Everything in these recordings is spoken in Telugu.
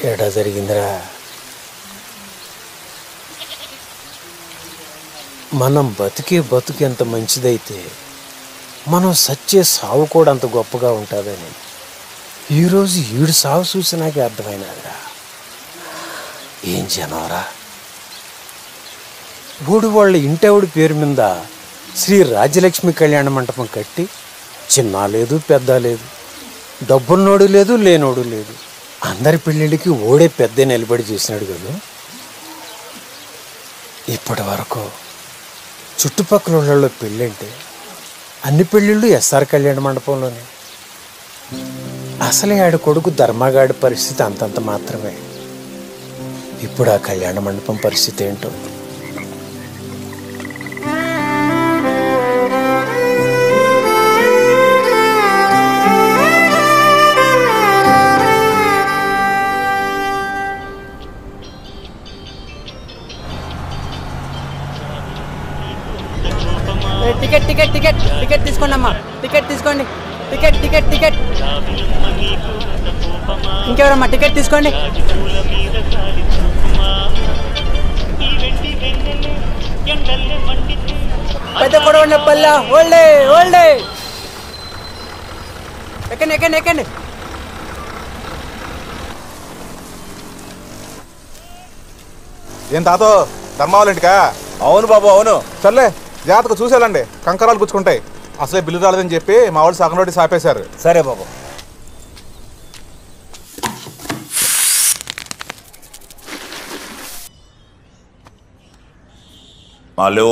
ఏడా జరిగిందిరా? మనం బతుకు ఎంత మంచిదైతే మనం సచ్చే సావు కూడా అంత గొప్పగా ఉంటుందని ఈరోజు ఈడు సావు చూసి నాకే అర్థమైనదిరా. ఏం జనవరా, ఊడు వాళ్ళ ఇంటెవడి పేరు మీద శ్రీ రాజ్యలక్ష్మి కళ్యాణ మంటపం కట్టి చిన్న లేదు పెద్ద లేదు, డబ్బున్నోడు లేదు లేనోడు లేదు, అందరి పెళ్ళిళ్ళకి ఓడే పెద్ద నిలబడి చేసినాడు కదా. ఇప్పటి వరకు చుట్టుపక్కల వాళ్ళలో పెళ్ళంటే అన్ని పెళ్ళిళ్ళు ఎస్ఆర్ కళ్యాణ మండపంలోనే. అసలే ఆడి కొడుకు ధర్మగాడి పరిస్థితి అంతంత మాత్రమే. ఇప్పుడు ఆ కళ్యాణ మండపం పరిస్థితి ఏంటో. టికెట్ టికెట్ టికెట్ టికెట్ తీసుకోండి అమ్మా, టికెట్ తీసుకోండి. టికెట్ టికెట్ టికెట్ ఇంకెవరమ్మా టికెట్ తీసుకోండి. పెద్ద కొడవండి పల్లా, ఓల్డే ఓల్డే. ఎక్కండి ఎక్కండి ఎక్కండి. ఏం తాతో ధర్మావళింటికా? అవును బాబు అవును. సర్లే జాతకు చూసేయాలండి, కంకరాలు గుచ్చుకుంటాయి. అసలే బిల్లు రాలేదని చెప్పి మా వాళ్ళు సగం రోడ్డు సాపేశారు. సరే బాబు. Hello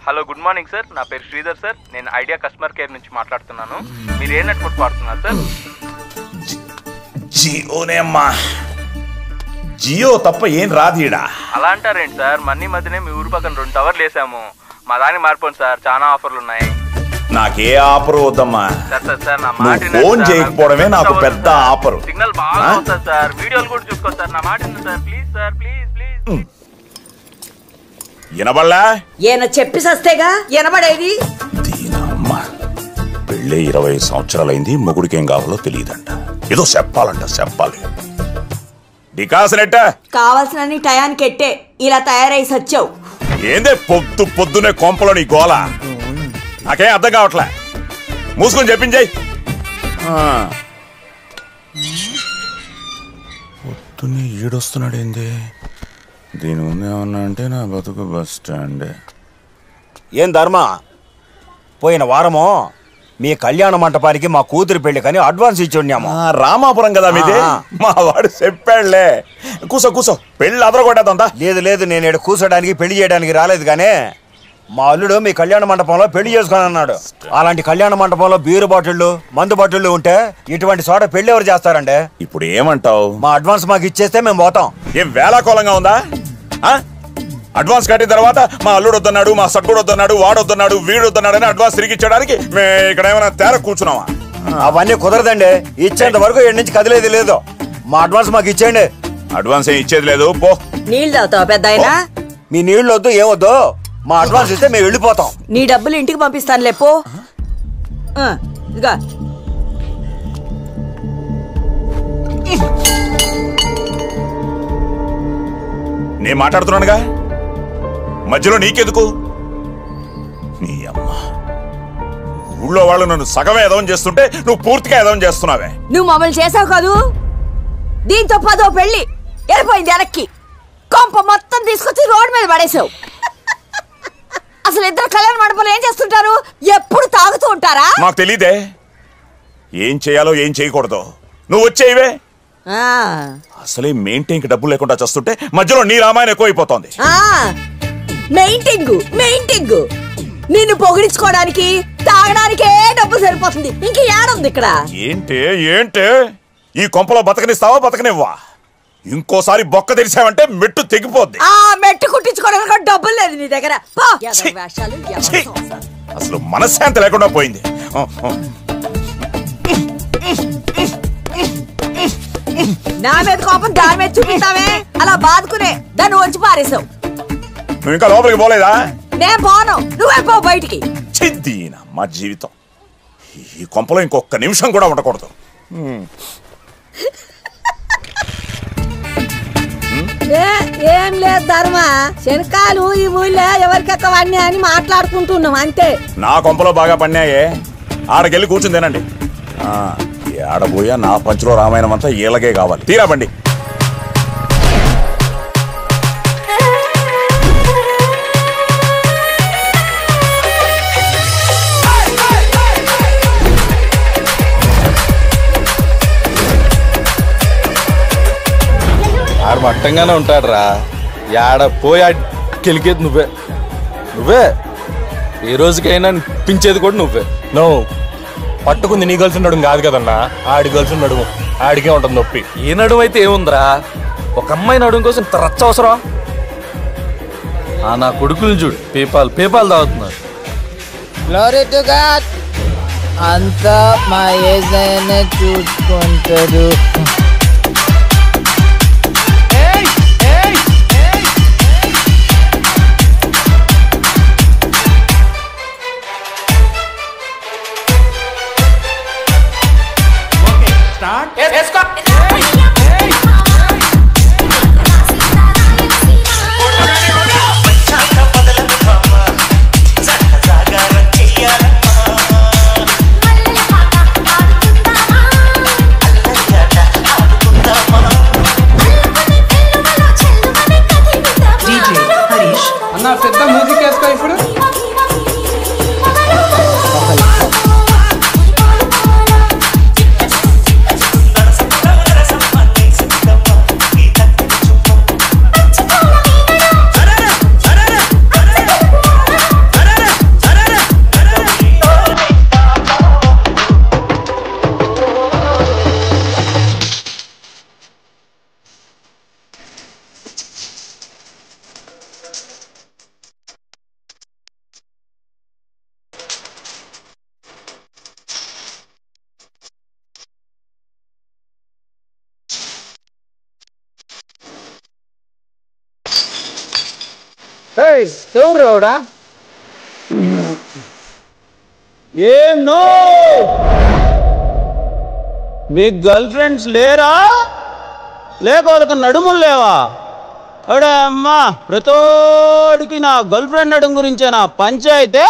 hello, good morning sir. నా పేరు శ్రీధర్ సార్. నేను ఐడియా కస్టమర్ కేర్ నుంచి మాట్లాడుతున్నాను. మీరు ఏ నెట్వర్క్ వాడుతున్నారు సార్? జియోనే అమ్మా. జియో తప్ప ఏం రాదీడా. అలా అంటారేంటి సార్? మన్నీ మధ్యనే మీ ఊరు పక్కన 2 టవర్లు వేసాము. మా దాన్ని మారిపోండి సార్, చాలా ఆఫర్లు ఉన్నాయి. నాకే ఆఫర్ వద్దమ్మా. సార్ నా మాట ఫోన్ చేయకపోవడమే నాకు పెద్ద ఆఫర్. సిగ్నల్ బాగా వస్తుంది సార్, వీడియోలు కూడా చూసుకోండి సార్. నా మాట sir, please sir, please please. వినబడలా? ఏనా చెప్పి సస్తేగా వినబడేది. దీనమ్మా, పెళ్ళి 20 సంవత్సరాలైంది, మొగుడికి ఏం కావాలో తెలియదంట. ఏదో చెప్పాలి. డికాసనెట్ట కావాల్సిన టయానికి ఎట్టే ఇలా తయారై సచ్చావు. ఏందే పొద్దునే కొంపలో నీ గోల? నాకేం అర్థం కావట్లే. మూసుకొని చెప్పించాయి. పొద్దున్నే ఈడొస్తున్నాడు ఏంది? దీని ముందు ఏమన్నా అంటే నా బతుకు బస్ స్టాండ్. ఏం ధర్మ, పోయిన వారము మీ కళ్యాణ మంటపానికి మా కూతురు పెళ్లి కానీ అడ్వాన్స్ ఇచ్చి ఉన్నాము. రామాపురం కదా మీది? మా వాడు చెప్పాడులే. కూసో పెళ్ళి అదరగొట్టేద్దా? లేదు నేను ఇక్కడ కూర్చోడానికి పెళ్లి చేయడానికి రాలేదు. కానీ మా అల్లుడు మీ కళ్యాణ మండపంలో పెళ్లి చేసుకొని అన్నాడు. అలాంటి కళ్యాణ మండపంలో బీరు బాటిళ్ళు మందు బాటిళ్ళు ఉంటే ఇటువంటి చోట పెళ్లి ఎవరు చేస్తారండి? ఇప్పుడు ఏమంటావు? మా అడ్వాన్స్ మాకు ఇచ్చేస్తే మేము పోతాం. ఏం వేళాకోళంగా ఉందా? అడ్వాన్స్ కట్టిన తర్వాత మా అల్లుడు వద్దన్నాడు, మా సట్టుడు వద్దన్నాడు, వాడు వద్దన్నాడు, వీడు వద్దన్నాడు అని అడ్వాన్స్ తిరిగి ఇచ్చడానికి మేము ఇక్కడ ఏమైనా తేర కూర్చున్నావా? అవన్నీ కుదరదండి. ఇచ్చేంత వరకు ఇక్కడి నుంచి కదిలేదు లేదు. మా అడ్వాన్స్ మాకు ఇచ్చేయండి. అడ్వాన్స్ ఏం ఇచ్చేది లేదు. పో. నీళ్ళు తాగుతావా పెద్దాయనా? మీ నీళ్ళు వద్దు ఏమొద్దు, మా అడ్వాన్స్ ఇస్తే మేము వెళ్ళిపోతాం. నీ డబ్బులు ఇంటికి పంపిస్తాను లేపో. ఇదిగా నేను మాట్లాడుతున్నానుగా, మధ్యలో నీకెందుకు? నీ అమ్మ, ఊళ్ళో వాళ్ళు నన్ను సగమే ఎదవం చేస్తుంటే నువ్వు పూర్తిగా ఎదవం చేస్తున్నావే. నువ్వు మమ్మల్ని చేసావు కాదు, దీంతో 10వ పెళ్లి వెళ్ళిపోయింది వెనక్కి. కొంప మొత్తం తీసుకొచ్చి రోడ్డు మీద పడేసావు. అసలు ఇద్దరు కళ్యాణ మండపంలో ఏం చేస్తుంటారు? ఎప్పుడు తాగుతూ ఉంటారా? నాకు తెలీదే ఏం చేయాలో ఏం చేయకూడదు. నువ్వు వచ్చేవే. అసలే మెయింటైన్కి డబ్బులు లేకుండా చేస్తుంటే మధ్యలో నీ రామాయణం ఎక్కువైపోతోంది. మెయింటింగ్ నిన్ను పొగిడించుకోవడానికి తాగడానికే డబ్బు సరిపోతుంది. ఇంక ఏడుంది ఇక్కడ? ఏంటే ఈ కొంపలో బతకనిస్తావా బతకనివ్వా? ఇంకోసారి బొక్క తెరిచావంటే మెట్టు తెగిపోద్ది. మెట్టు కుట్టించుకోవడానికి డబ్బులు లేదు నీ దగ్గర. అసలు మనశ్శాంతి లేకుండా పోయింది. నా మీద కోపం దాని మీద చూపిస్తావే, అలా బాదుకునే దాన్ని వచ్చి పారేసావు. నువ్వు ఇంకా లోపలికి పోలేదా? నేను పోను, నువ్వే పో బయటికి. చిద్దీనా మా జీవితం. ఈ కొంపలో ఇంకొక నిమిషం కూడా ఉండకూడదు. ఏం లేదు ధర్మ, శనకాలు ఈ ఊళ్ళో ఎవరికెక్కవన్నీ అని మాట్లాడుకుంటున్నాం అంతే. నా కొంపలో బాగా పన్నాయే, ఆడకెళ్ళి కూర్చుని తినండి. ఆడబోయా నా పంచులో రామాయణం అంతా ఈలగే కావాలి. తీరా బండి. ఆడు మట్టంగానే ఉంటాడు రా. ఆడ పోయి గెలికేది నువ్వే. ఏ రోజుకైనా పించేది కూడా నువ్వే. నువ్వు పట్టుకుంది నీ గర్ల్స్ నడుము కాదు కదన్నా, ఆడి గర్ల్స్ నడుము. ఆడికే ఉంటుంది నొప్పి. ఏ నడుము అయితే ఏముందిరా, ఒక అమ్మాయి నడుము కోసం ఇంత రచ్చ అవసరం? నా కొడుకులు చూడు, పేపాలు తాగుతున్నారు. Glory to God. అంతా మా ఏజైనా చూసుకుంటాడు. పెద్ద మ్యూజిక్ వేసుకో ఇప్పుడు. ఎవరుడా? ఏం నో, మీ గర్ల్ ఫ్రెండ్స్ లేరా? లేక వాళ్ళకి నడుములు లేవా? అడే అమ్మా, ప్రతోడికి నా గర్ల్ ఫ్రెండ్ నడుము గురించే నా పంచాయితే.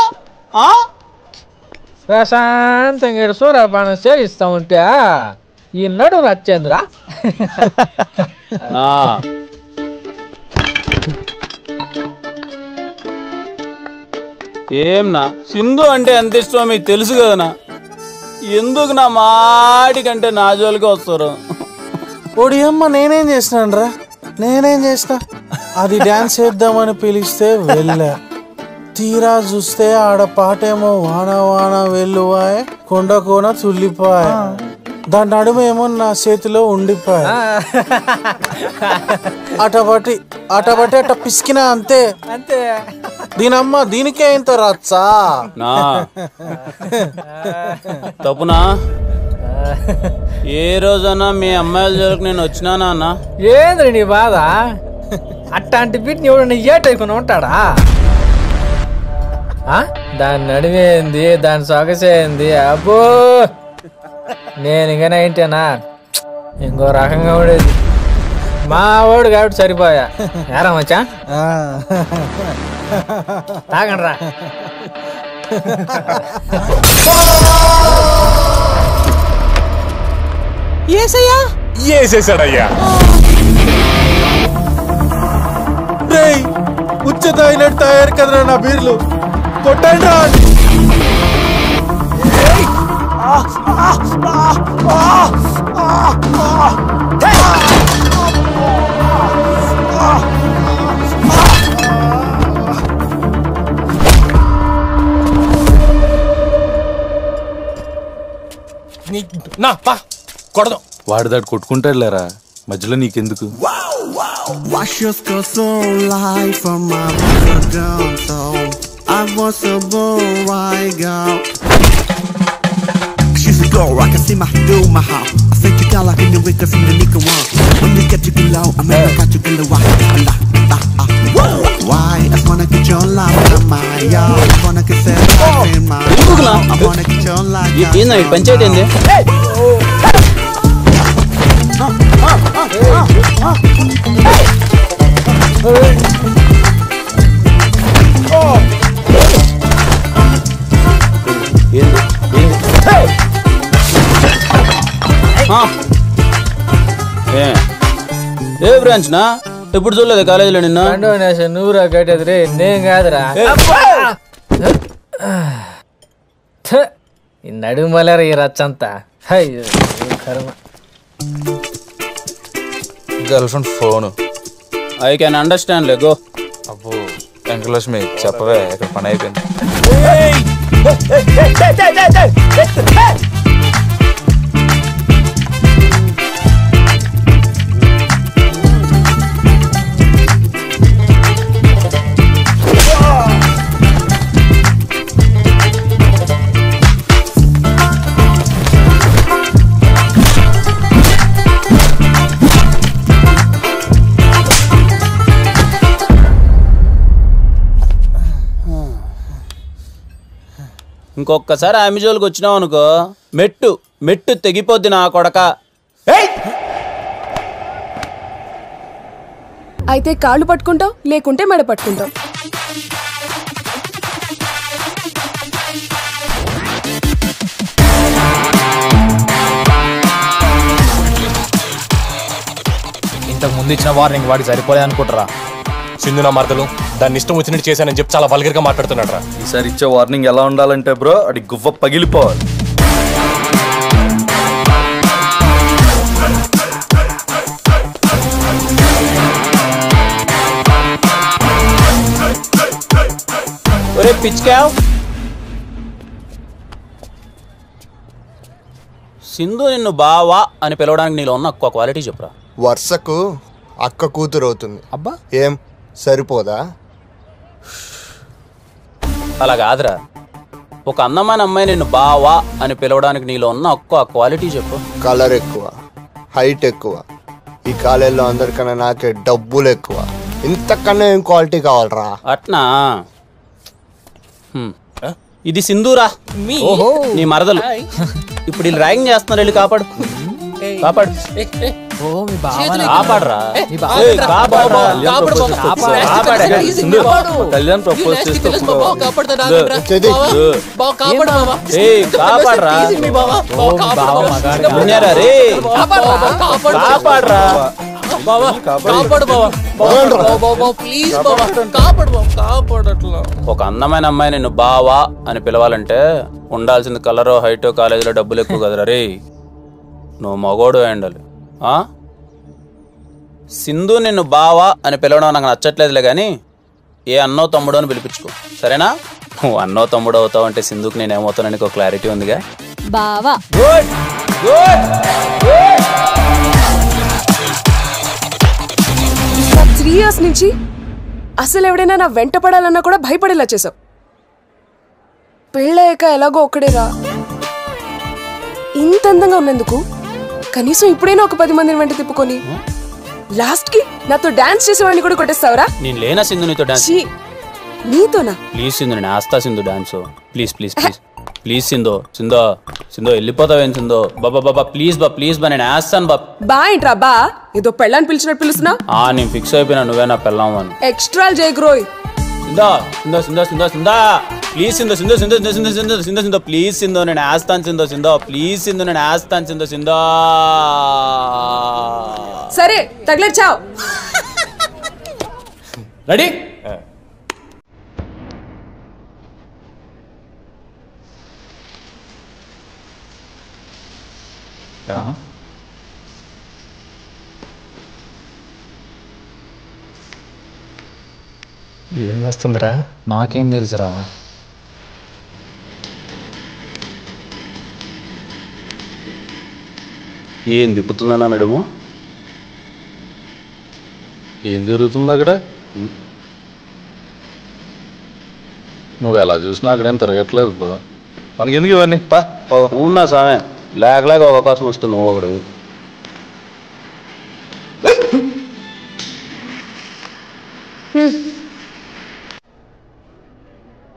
ప్రశాంతంగా సూర్యపానం చేయిస్తా ఉంటే ఈ నడుము నచ్చేంద్రా. ఏంనా సింధు అంటే ఎంత ఇష్టమో మీకు తెలుసు కదనా. ఎందుకు నా మాటికంటే నా జోలికి వస్తారు? ఓడి అమ్మ, నేనేం చేసినాను రా? నేనేం చేసిన? అది డాన్స్ చేద్దామని పిలిస్తే వెళ్ళా. తీరా చూస్తే ఆడ పాటేమో వాన వాన వెల్లువాయ్ కొండ కోన తుల్లిపాయ్. దాని నడుమేమో నా చేతిలో ఉండిపోయా. అటబట్టి అట్ట పిసికినా అంతే. దీనమ్మ దీనికే ఇంత రచ్చా? తప్పునా? ఏ రోజన్నా మీ అమ్మాయిల జోలికి నేను వచ్చినానా అన్న? ఏంద్రీ నీ బాధ? అట్లాంటి బిడ్ని ఎవడన్నా ఏటైకుని ఉంటాడా? దాని నడివేంది, దాని సొగసేంది, అబ్బో నేను ఇంకనే ఏంటేనా ఇంకో రకంగా ఉండేది. మా వాడు కాబట్టి సరిపోయా. ఏరా మచ్చా, తాగండి రా. ఏసయ్యా, ఏసేసాడయ్యా. ఉచ్చత అయినట్టు తయారు కదరా నా బీర్లు. కొట్టండి రా. కొడదాం. వాడిదాడు కొట్టుకుంటాడు లేరా, మధ్యలో నీకెందుకు? Wash your skirt so light from my down so I was a boy girl. She's a girl, I can see my do my house. I think you got like in the wick from the nickel one. When you get you below, I mean I got you below. Why? I wanna get your life on my y'all. I wanna get set in my I wanna get your life. You didn't know panchayat ఏంది? ఏ బ్రాంచ్ నా ఎప్పుడు చూడలేదు కాలేజీలో నిన్న నువ్వురా కట్టేది రే నేను కాదురా ఈ నడుమలరా ఈ రచ్చంతా కర్మ girl friend phone. I can understand లే గో. అబ్బో వెంకటలక్ష్మి చెప్పవే, ఇక్కడ పని అయిపోయింది. ఇంకొకసారి ఆమె జోలికి వచ్చినావు అనుకో మెట్టు మెట్టు తెగిపోద్ది నా కొడక. అయితే కాళ్ళు పట్టుకుంటావు లేకుంటే మెడ పట్టుకుంటావు. ఇంతకు ముందు ఇచ్చిన వార్నింగ్ వాడికి సరిపోలే అనుకుంటారా? సింధు నా మరదలు, దాన్ని ఇష్టం వచ్చినట్టు చేశానని చెప్పి చాలా వల్గర్గా మాట్లాడుతున్నాడు రా. ఈసారి ఇచ్చే వార్నింగ్ ఎలా ఉండాలంటే బ్రో, అది గువ్వ పగిలిపోవాలి. ఒరే పిచ్కావ్, సింధు నిన్ను బావా అని పిలవడానికి నీలో ఉన్న ఒక్క క్వాలిటీ చెప్పురా. వర్షకు అక్క కూతురు అవుతుంది. అబ్బా ఏం సరిపోదా? అలా కాదురా, ఒక అందమైన అమ్మాయి నిన్ను బావా అని పిలవడానికి నీలో ఉన్న ఒక్క క్వాలిటీ చెప్పు. కలర్ ఎక్కువ, హైట్ ఎక్కువ, ఈ కాలేజీలో అందరికన్నా నాకే డబ్బులు ఎక్కువ. ఇంతకన్నా ఏం క్వాలిటీ కావాలరా? అట్నా? ఇది సింధూరా, నీ మరదలు. ఇప్పుడు వీళ్ళు ర్యాగింగ్ చేస్తున్నారు, వెళ్ళి కాపాడు కాపాడు కాపాడరా. కళ్యాణ్ ప్రపోజ్ చేస్తే కాపాడరా. ఒక అందమైన అమ్మాయి నిన్ను బావా అని పిలవాలంటే ఉండాల్సింది కలరో హైటో, కాలేజీలో డబ్బులు ఎక్కువ కదరా రే. నువ్వు మగోడు ఉండాలి. సింధు నిన్ను బావా అని పిలవడం నాకు నచ్చట్లేదులే కానీ ఏ అన్నో తమ్ముడో అని పిలిపించుకో, సరేనా? నువ్వు అన్నో తమ్ముడు అవుతావు అంటే సింధుకి నేనేమవుతానని నీకు క్లారిటీ ఉందిగా. బావా గుడ్ గుడ్. 3 years నుంచి అసలు ఎవడైనా నా వెంట పడాలన్నా కూడా భయపడేలా చేసావు. పెళ్ళయ్యాక ఎలాగో ఒక్కడేరా. ఇంత అందంగా ఉన్నందుకు కనీసం ఇప్పుడైనా ఒక 10 మందిని వెంట తిప్పుకొని లాస్ట్ కి నాతో డాన్స్ చేసేవాడిని కూడా కొట్టేస్తావరా? నేను లేనా సింధు నీతో డాన్స్? నీతోనా? ప్లీజ్ సింధు, నేను ఆస్తా Sindhu dance. Please please please please Sindhu. Sindhu Sindhu వెళ్ళిపోతావేం సింధు? బాబా బాబా ప్లీజ్ బా, ప్లీజ్ బా, నేను వేస్తాను బా. బా ఏంట్రా బా? ఏదో పెళ్ళాన్ని పిలిచినట్టు పిలుస్తున్నా? నేను ఫిక్స్ అయిపోయినా, నువ్వే నా పెళ్ళాం అని. ఎక్స్ట్రా జయగ్రోయ్. సింధు సింధు సింధు సింధు సింధు ప్లీజ్ సింధు సింధు సింధు సింధు సింధు సింధు సింధు సింధు ప్లీజ్ సింధు, నేను వేస్తాను సింధు. సింధు ప్లీజ్ సింధు, నేను వేస్తాను సింధు. సింధు సరే తగిలేచావు. రెడీ? ఏం వస్తుందిరా? నాకేం తెలుసురా. ఏం తిప్పుతుందన్నా మేడము? ఏం జరుగుతుంది అక్కడ? నువ్వు ఎలా చూసినా అక్కడేం తిరగట్లేదు. మనకి ఎందుకు ఇవన్నీ? ఉన్నా సామె లేక లేక ఒక అవకాశం వస్తుంది. నువ్వు ఒకడు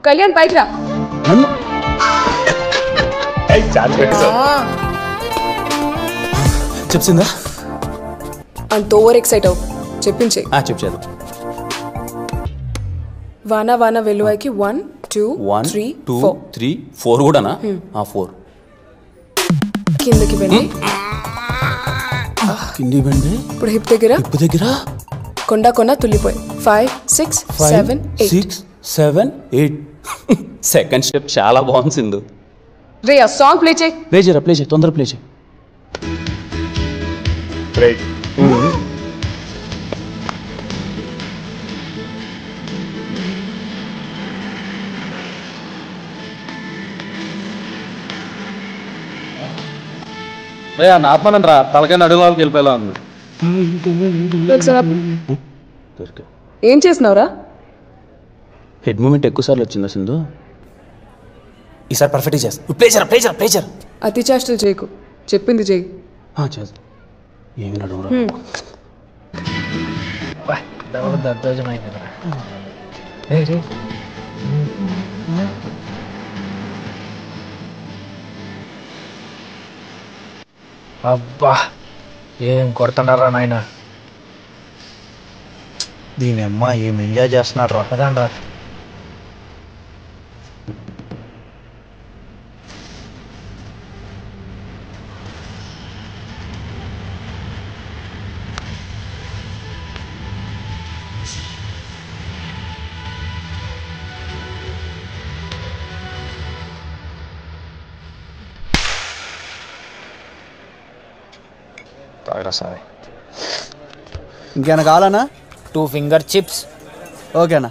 కళ్యాణ్ పైకి రా. చెప్పిందా? అంత ఓవర్ ఎక్సైట్ అవు. చెప్పించే. చెప్పేది. వాన వాన వెలువైకి 1 2 3 4 4 కూడానా? 4 కిందకి వెళ్ళి కింది బండి ఇప్పుడు హిప్ దగ్గర దగ్గర కొన్న తుల్లిపోయి 5 6 7 8 6 7 8 సెకండ్ స్టెప్ చాలా బాగుంది సింధు. రే ఆ సాంగ్ ప్లే చేయి. ప్లే చేయి తొందర ప్లే చేయి. నాత్మనండి రా తలకాయ నడుగులోకి వెళ్ళిపోయేలా ఉంది. ఏం చేసినావురా? హెడ్ మూమెంట్ ఎక్కువ సార్లు వచ్చిందా సింధు? ఈసారి పర్ఫెక్ట్ చేస్తా. ప్లేజర్ అతి చేష్టలు చేయకు, చెప్పింది చెయ్యి. చేస్తా. ఏమి నడువురా? అబ్బా ఏం కొడుతున్నారా నాయన. దీని అమ్మ ఏం ఎంజాయ్ చేస్తున్నారు రా. పదండ్రా. ఇంకేనా కావాలన్నా? 2 ఫింగర్ చిప్స్. ఓకేనా.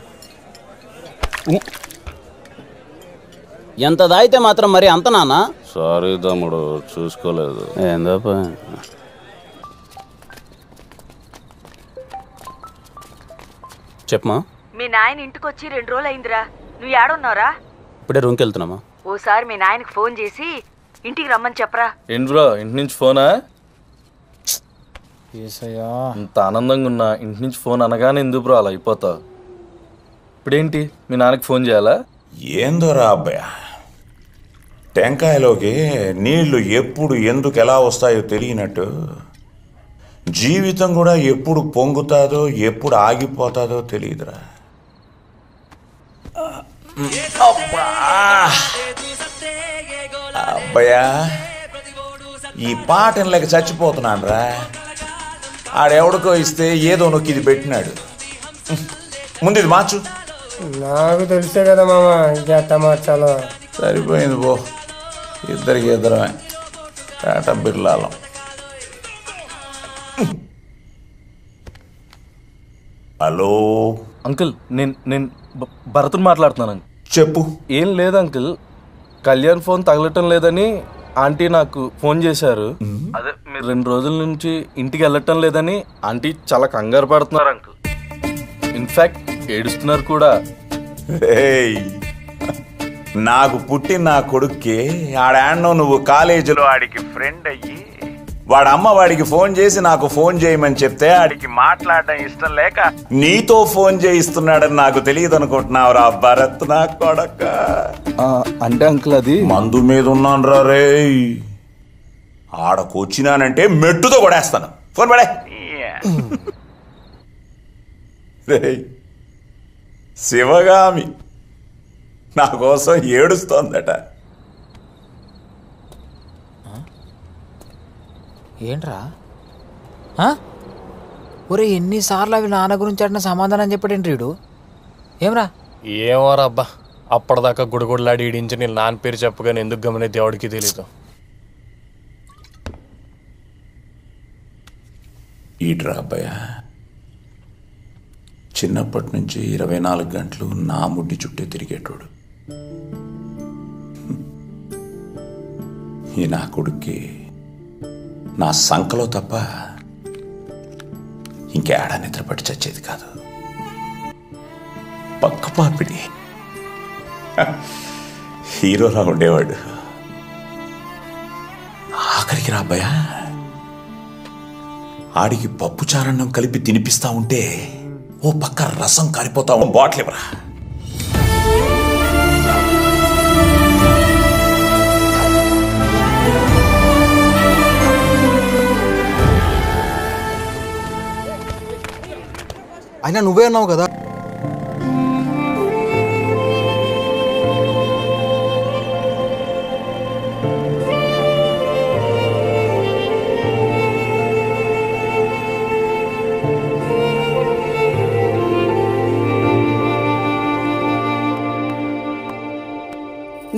ఎంత దాయితే మాత్రం మరి అంత నానా? సారీ తమ్ముడు చూసుకోలేదు. ఏందప్ప చెప్పమా. మీ నాయన ఇంటికి వచ్చి 2 రోజులు అయిందిరా. నువ్వు ఏడున్నావురా? ఇప్పుడే రూమ్కి వెళ్తున్నామా. ఓసారి మీ నాయనకి ఫోన్ చేసి ఇంటికి రమ్మని చెప్పరా. ఏంటి బ్రో ఇంటి నుంచి ఫోనా? ఇంత ఆనందంగా ఉన్నా ఇంటి నుంచి ఫోన్ అనగానే ఎందుకు బ్రో అలా అయిపోతావు? ఇప్పుడేంటి మీ నాన్నకి ఫోన్ చేయాలా? ఏందోరా అబ్బాయ, టెంకాయలోకి నీళ్లు ఎప్పుడు ఎందుకు ఎలా వస్తాయో తెలియనట్టు జీవితం కూడా ఎప్పుడు పొంగుతాదో ఎప్పుడు ఆగిపోతాదో తెలియదురా. అబ్బాయా ఈ పాటను లేక చచ్చిపోతున్నాను రా. ఆడెవడికో ఇస్తే ఏదో నొక్కి ఇది పెట్టినాడు. ముందు ఇది మార్చు. నాకు తెలిసే కదా మామ ఇంకెట్ట మార్చాలో. సరిపోయింది పో, ఇద్దరికి ఇద్దరమే టాటా బిర్లాలం. హలో అంకుల్, నేను భరత్ని మాట్లాడుతున్నాను. చెప్పు. ఏం లేదు అంకుల్, కళ్యాణ్ ఫోన్ తగలటం లేదని ఆంటీ నాకు ఫోన్ చేశారు. అదే మీరు 2 రోజుల నుంచి ఇంటికి వెళ్ళటం లేదని ఆంటీ చాలా కంగారు పడుతున్నారు అంకుల్. ఇన్ఫాక్ట్ ఏడుస్తున్నారు కూడా. నాకు పుట్టిన నా కొడుక్కి ఆడాన్నో నువ్వు కాలేజీలో ఆడికి ఫ్రెండ్ అయ్యి వాడు అమ్మ వాడికి ఫోన్ చేసి నాకు ఫోన్ చేయమని చెప్తే ఆడికి మాట్లాడడం ఇష్టం లేక నీతో ఫోన్ చేయిస్తున్నాడని నాకు తెలియదు అనుకుంటున్నావురా భరత్ నా కొడక. అంటే అంకుల్ అది మందు మీద ఉన్నాను రా రే. ఆడకు వచ్చినానంటే మెట్టుతో కొడేస్తాను. ఫోన్ పడే. శివగామి నా కోసం ఏడుస్తోందట. ఏంట్రా ఒరే ఎన్నిసార్లు అవి నాన్న గురించి అడిన సమాధానం చెప్పాడేంటి వీడు? ఏమ్రా? ఏమోరా అబ్బా, అప్పటిదాకా గుడిగుడిలాడి ఈడించి నేను నాన్న పేరు చెప్పగానే ఎందుకు గమనే దేవుడికి తెలీదు. ఈడ్రా అబ్బాయ, చిన్నప్పటి నుంచి 24 గంటలు నా ముడ్డి చుట్టే తిరిగేటోడు. ఈ నా కొడుక్కి నా సంకలో తప్ప ఇంకేడా నిద్రపట్టి చచ్చేది కాదు. పక్క పాపిడి హీరోలా ఉండేవాడు. ఆఖరికి రా అబ్బాయ, ఆడికి పప్పు చారన్నం కలిపి తినిపిస్తా ఉంటే ఓ పక్క రసం కారిపోతా బాటిల్ ఇవ్వరా. అయినా నువ్వే అన్నావు కదా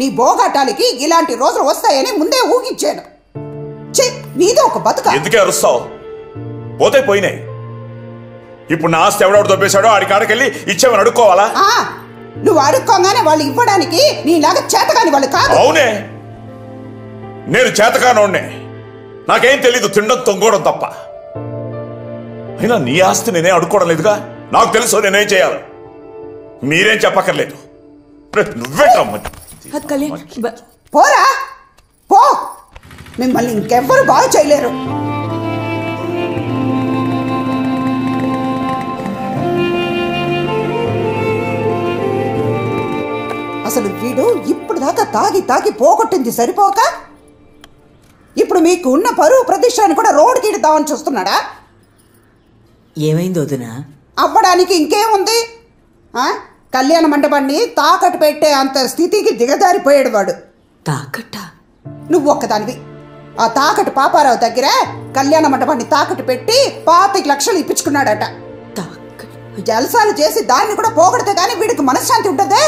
నీ బోగాటాలకి ఇలాంటి రోజులు వస్తాయని ముందే ఊహించాను. నీదే ఒక బతుక. ఎందుకే అరుస్తావు? పోతే పోయినాయి. ఇప్పుడు నా ఆస్తి ఎవడెవడు దొబ్బేశాడో ఆడికాడకెళ్ళి ఇచ్చేమని అడుక్కోవాలా? నువ్వు అడుక్కోగానే వాళ్ళు ఇవ్వడానికి నీలాగా చేతగాని వాళ్ళు కాదు. అవునే, నేను చేతకానోడ్నే. నాకేం తెలీదు, తినడం తొంగోవడం తప్ప. అయినా నీ ఆస్తి నేనే అడుక్కోవడం లేదుగా. నాకు తెలుసు నేనేం చేయాలి. మీరేం చెప్పక్కర్లేదు. నువ్వే పోరా పో, మిమ్మల్ని ఇంకెవ్వరు బాగు చేయలేరు. అసలు వీడు ఇప్పుడు దాకా తాగి తాగి పోగొట్టింది సరిపోక ఇప్పుడు మీకు ఉన్న పరువు ప్రతిష్టాన్ని కూడా రోడ్డుకి ఇద్దామని చూస్తున్నాడా? ఏమైంది వదిన? అవ్వడానికి ఇంకేముంది? కళ్యాణ మండపాన్ని తాకట్టు పెట్టే అంత స్థితికి దిగజారిపోయాడు వాడు. తాకట్ట? నువ్వు ఒక్కదానివి. ఆ తాకట్టు పాపారావు దగ్గర కళ్యాణ మండపాన్ని తాకట్టు పెట్టి 25 లక్షలు ఇప్పించుకున్నాడట. జలసాలు చేసి దాన్ని కూడా పోగొడితే కానీ వీడికి మనశ్శాంతి ఉంటుందే.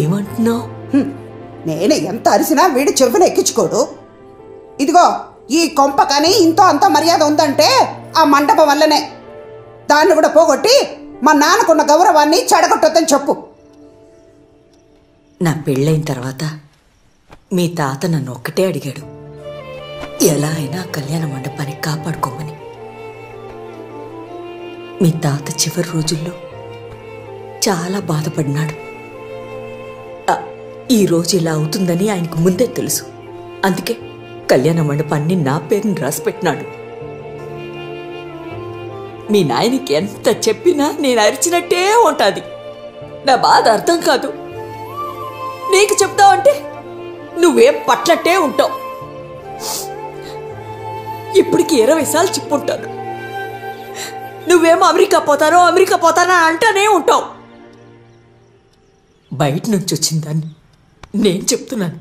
ఏమంటున్నావు? నేనే ఎంత అరిసినా వీడి చెవులు ఎక్కించుకోడు. ఇదిగో ఈ కొంప కానీ ఇంతో అంత మర్యాద ఉందంటే ఆ మండపం వల్లనే. దాన్ని కూడా పోగొట్టి మా నాన్నకున్న గౌరవాన్ని చెడగొట్టొద్దని చెప్పు. నా పెళ్ళైన తర్వాత మీ తాత నన్ను ఒక్కటే అడిగాడు, ఎలా అయినా కళ్యాణ మండపాన్ని కాపాడుకోమని. మీ తాత చివరి రోజుల్లో చాలా బాధపడినాడు. ఈ రోజు ఇలా అవుతుందని ఆయనకు ముందే తెలుసు. అందుకే కళ్యాణ మండపాన్ని నా పేరుని రాసిపెట్టినాడు. మీ నాయనకి ఎంత చెప్పినా నేను అరిచినట్టే ఉంటుంది. నా బాధ అర్థం కాదు. నీకు చెప్తావంటే నువ్వేం పట్లట్టే ఉంటావు. ఇప్పటికి 20 సార్లు చెప్పుంటాను. నువ్వేమో అమెరికా పోతానో అంటానే ఉంటావు. బయట నుంచి వచ్చిందాన్ని నేను చెప్తున్నాను.